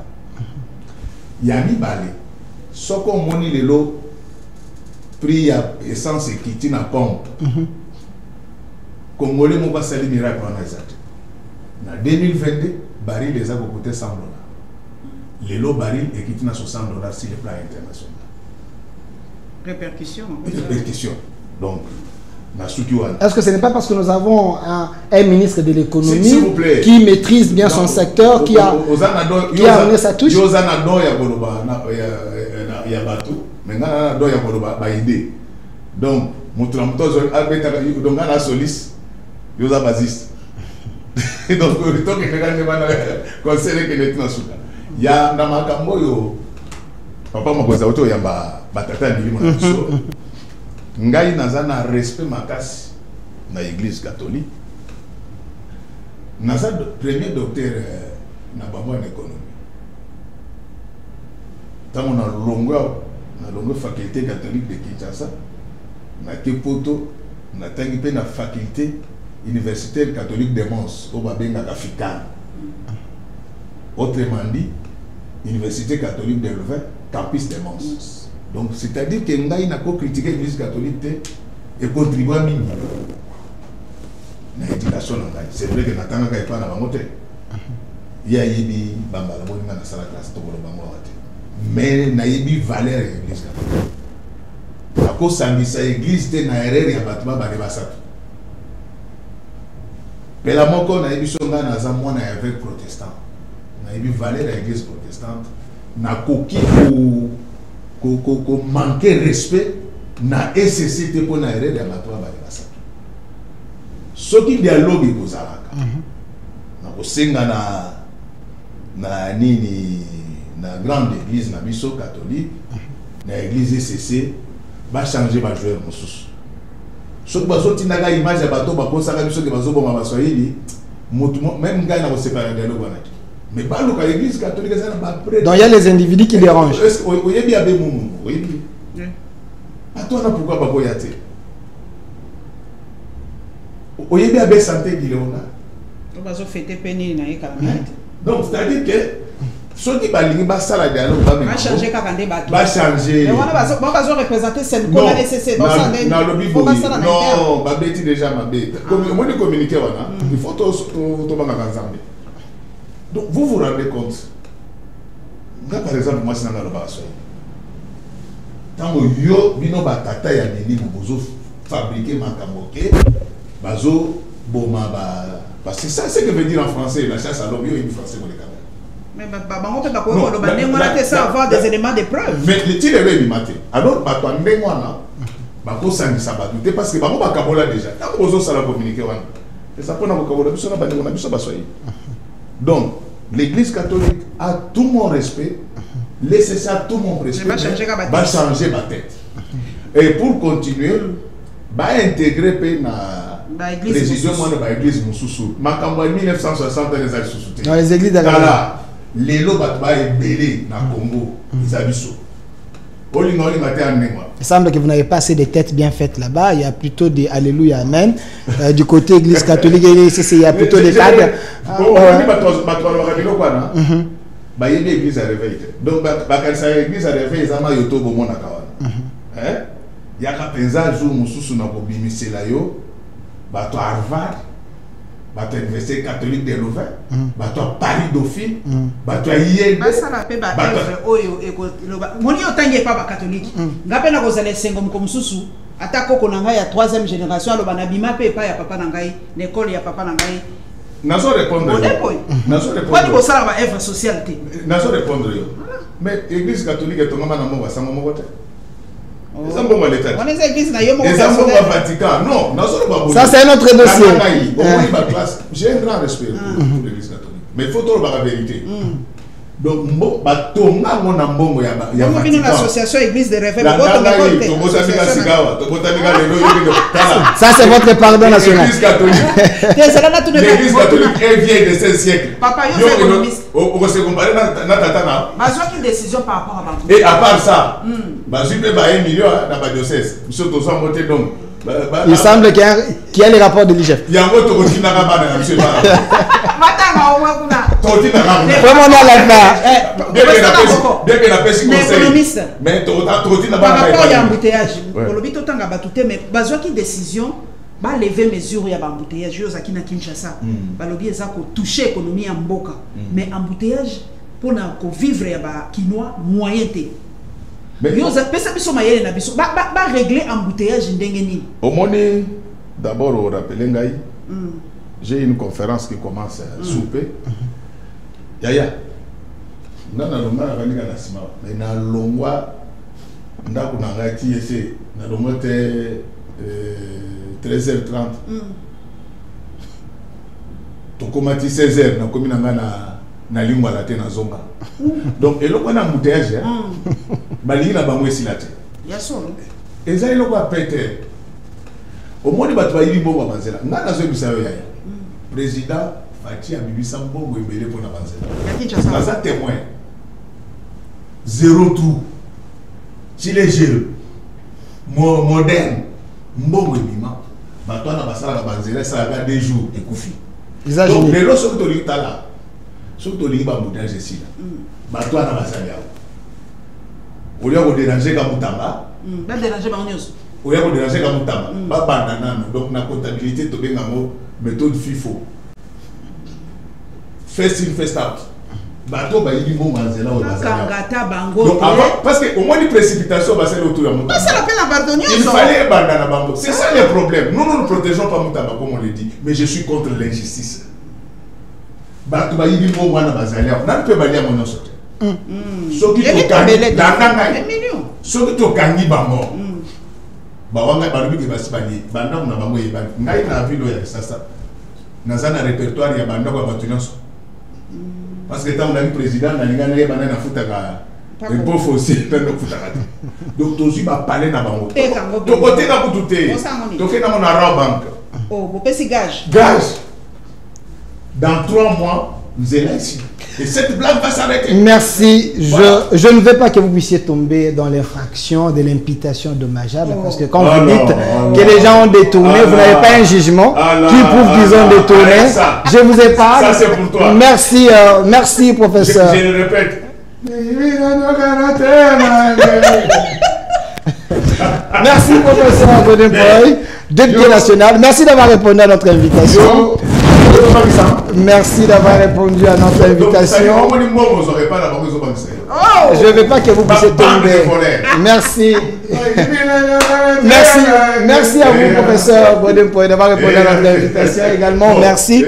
yami balé soko moni lelo prix ya essence ekiti na pompe congolais mo basali miracle na ezate na 2022 baril les a coûté $100 lelo baril ekiti na $60 sur le plan international. Répercussion donc. Est-ce que ce n'est pas parce que nous avons un ministre de l'économie qui maîtrise bien son secteur, qui a amené sa touche? Donc, ngai nazana respect makasi na église catholique naza premier docteur na bango en économie tango na longo faculté catholique de Kinshasa na Kepoto na tangi pe na faculté universitaire catholique de Mons au babengaka FICAN, autrement dit université catholique de Louvain campus de Mons. Donc, c'est-à-dire que nous avons critiqué l'Église catholique et contribué à l'éducation. C'est vrai que nous avons fait un peu il y a eu Bambala, il y a eu la classe, mais il y a eu valeur de l'Église catholique. À cause de l'Église, il y a eu un bâtiment de Bassat. Mais la monco, il y a eu un évêque protestant. Il y a eu valeur de l'Église protestante. Il y a eu ko manquer respect na SCT pour na erreur ya bato ba basatu soki dialogue kozalaka na kosenga na nini na grande église na biso catholique na église SCC ba changer ba joueur mosusu soki bazoti ndaka image ya bato ba kosaka biso ke bazoboma baswahili mutu même ngai na ko séparer dialogue wana Mais l'église catholique, ça n'a pas prêt. Donc il y a les individus qui dérangent. Est-ce que vous avez bien des moumou? Oui. Attends, pourquoi pas boyater? Vous avez bien santé, Guillaume. Donc, c'est-à-dire que ceux qui va ça dialogue va changer. Va changer. Mais on va représenter cette non, non, bah bêti déjà ma bête. Moi de communiquer il faut tout ensemble. Donc vous vous rendez compte. Là par exemple moi c'est dans le bas. Tant yo bino batata ya neli bozo fabriquer makamboke bazo boma ba parce que ça c'est ce que veut dire en français la chasse à l'homme yo en français mon gars. Mais on peut pas avoir des éléments de preuve. Mais le tir est le matin. Alors bato ndé moi là bako sangi sabatu parce que bako bakabola déjà. Tant que bozo sala communiquer wana. Et ça peut na bakabola biso na bande na biso basoyi. Donc l'église catholique a tout mon respect. Laissez ça tout mon respect. Va changer ma tête. Et pour continuer, va intégrer la président de l'église Moussoussou. Ma campagne 1960 les a sous-soutenus. Dans les églises d'Allah. Les lots est belé dans le Congo. Ils habitent. Il semble que vous n'avez pas assez de têtes bien faites là-bas. Il y a plutôt des Alléluia, Amen. Du côté église catholique, il y a plutôt des cadres. Bah il y a l'église à réveil. Donc bah quand ça l'église à réveil, ça m'a yoto bon na kawana. Hein? Il y a qu'à penser jour mususu na ko bimisi la yo. Bah to Harvard, bah to université catholique de Louvain, bah to Paris Dauphine, bah to Yale. Bah ça la paix bah oyo eko moni otangi pas catholique. Ngape na kozale sengom comme mususu. Atako konanga ya 3e génération alo bana bima pe pa ya papa nangai, l'école ya papa nangai. Nazo répondre. Nazo répondre. Quoi ça va œuvre sociale té. Nazo répondre yo. Mais l'église catholique est tombée dans mon va sama mokote. Ça bon mal état. On est église na yo moko. Vatican. Non, nazo pas. Ça c'est un autre dossier. J'ai un grand respect pour l'église catholique. Mais il faut trop la vérité. Donc batonga mona mbongo ya l'association église de réveil. Ça c'est votre pardon national. L'église catholique. L'église catholique est vieille de 16 siècles. Papa yo économiste. On se compare na tata na. Une décision par rapport à Bantou. Et à part ça, bazui pe ba 1 million dans ba diocèse. Monsieur to so monter donc. Il semble qu'il y a les rapports de l'IGF. Il y a un autre qui n'a pas de monsieur. Vraiment dans la bien que la pêche conseil. Mais par rapport à l'embouteillage, mais besoin de décision, va lever mesure il y a embouteillage yo zakina Kinshasa. Ba lobi eza ko toucher économie ya mboka. Mais embouteillage pour na ko vivre ya ba kinois moyen té. Yo za pesa biso mayele na biso ba régler embouteillage ndenge nini. Au moni d'abord au rappeler ngai. J'ai une conférence qui commence à souper. Yaya. Nana lomba na kanika na sima. Mais na longwa ndako na ngai ti ese na lomote 13h30. Tokomati 16h na komi na na lingwa la te na zonga. Donc eloko na embouteillage balingi na bango esila te. Ya solo. Eza eloko apete. Au moins bato ba yiri bongo banzela. Nga na zo bisayo yaya. Président Fati a bibisa mbongo ebele pour na banzela. Naza témoin. 0 trou. Chile gel. Moderne. Mbongo ebima. Bato na basala ba banzela ça ga 2 jours ekufi. Donc les lots sont tolingi tala. Surtout les bamboudages ici là. Bato na basala yao. Au lieu de déranger comme Mutamba. Pas déranger par news. Au lieu de déranger comme Mutamba. Pas banana. Donc la comptabilité to benga mo méthode FIFO. First in first out. Bato ba yidi mo manzela o bazala. Kangata bango. Donc avant parce que au moins des précipitations basala autour de Mutamba. Mais ça l'appelle la pardonneuse. Il fallait banana bango. C'est ça le problème. Nous ne protégeons pas Mutamba comme on le dit, mais je suis contre l'injustice. Bato ba yidi mo wana bazala. Na peut balia mon sorte. Soki to kangi dananga soki to kangi bango bawanga balubi ke basipani banda na bango yebani ngai na vilo ya sasa nazana répertoire ya banda kwa batunyoso parce que tant on président na linga na yebana na futaka le beau fossé pendo futaka donc tozi ba parler na bango to côté na kutute to ke na mon Arab bank oh bo pesi gage dans 3 mois nous allons ici Et cette blague va s'arrêter. Merci. Voilà. Je ne veux pas que vous puissiez tomber dans l'infraction de l'imputation dommageable, parce que quand vous dites que les gens ont détourné, vous n'avez pas un jugement qui prouve qu'ils ont détourné. Je vous épargne. Ça, c'est pour toi. Merci, merci, professeur. Je le répète. Merci, professeur Godin Boy, député national. Merci d'avoir répondu à notre invitation. Merci d'avoir répondu à notre invitation. Je ne veux pas que vous puissiez tomber. Merci. Merci à vous, professeur Godin Boy, d'avoir répondu à notre invitation également. Merci.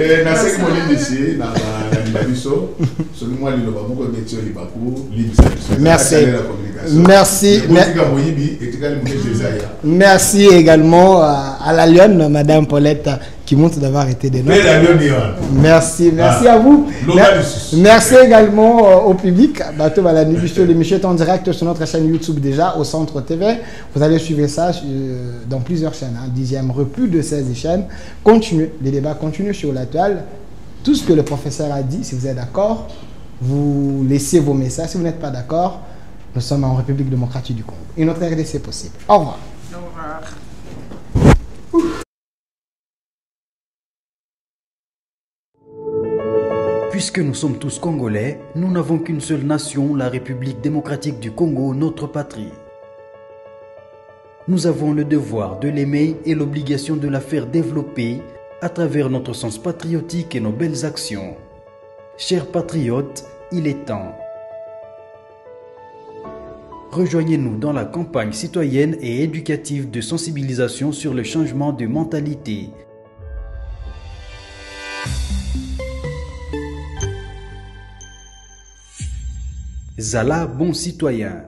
Merci. Merci également à la Lyon, Madame Paulette, qui montre d'avoir été des nôtres. Merci à vous. Merci également au public. L'émission est en direct sur notre chaîne YouTube déjà, au Centre TV. Vous allez suivre ça dans plusieurs chaînes. 10e plus de 16 chaînes. Continuez, les débats continuent sur la toile. Tout ce que le professeur a dit, si vous êtes d'accord, vous laissez vos messages. Si vous n'êtes pas d'accord, nous sommes en République démocratique du Congo. Une autre RDC est possible. Au revoir. Au revoir. Puisque nous sommes tous Congolais, nous n'avons qu'une seule nation, la République démocratique du Congo, notre patrie. Nous avons le devoir de l'aimer et l'obligation de la faire développer à travers notre sens patriotique et nos belles actions. Chers patriotes, il est temps. Rejoignez-nous dans la campagne citoyenne et éducative de sensibilisation sur le changement de mentalité. Zala, bon citoyen.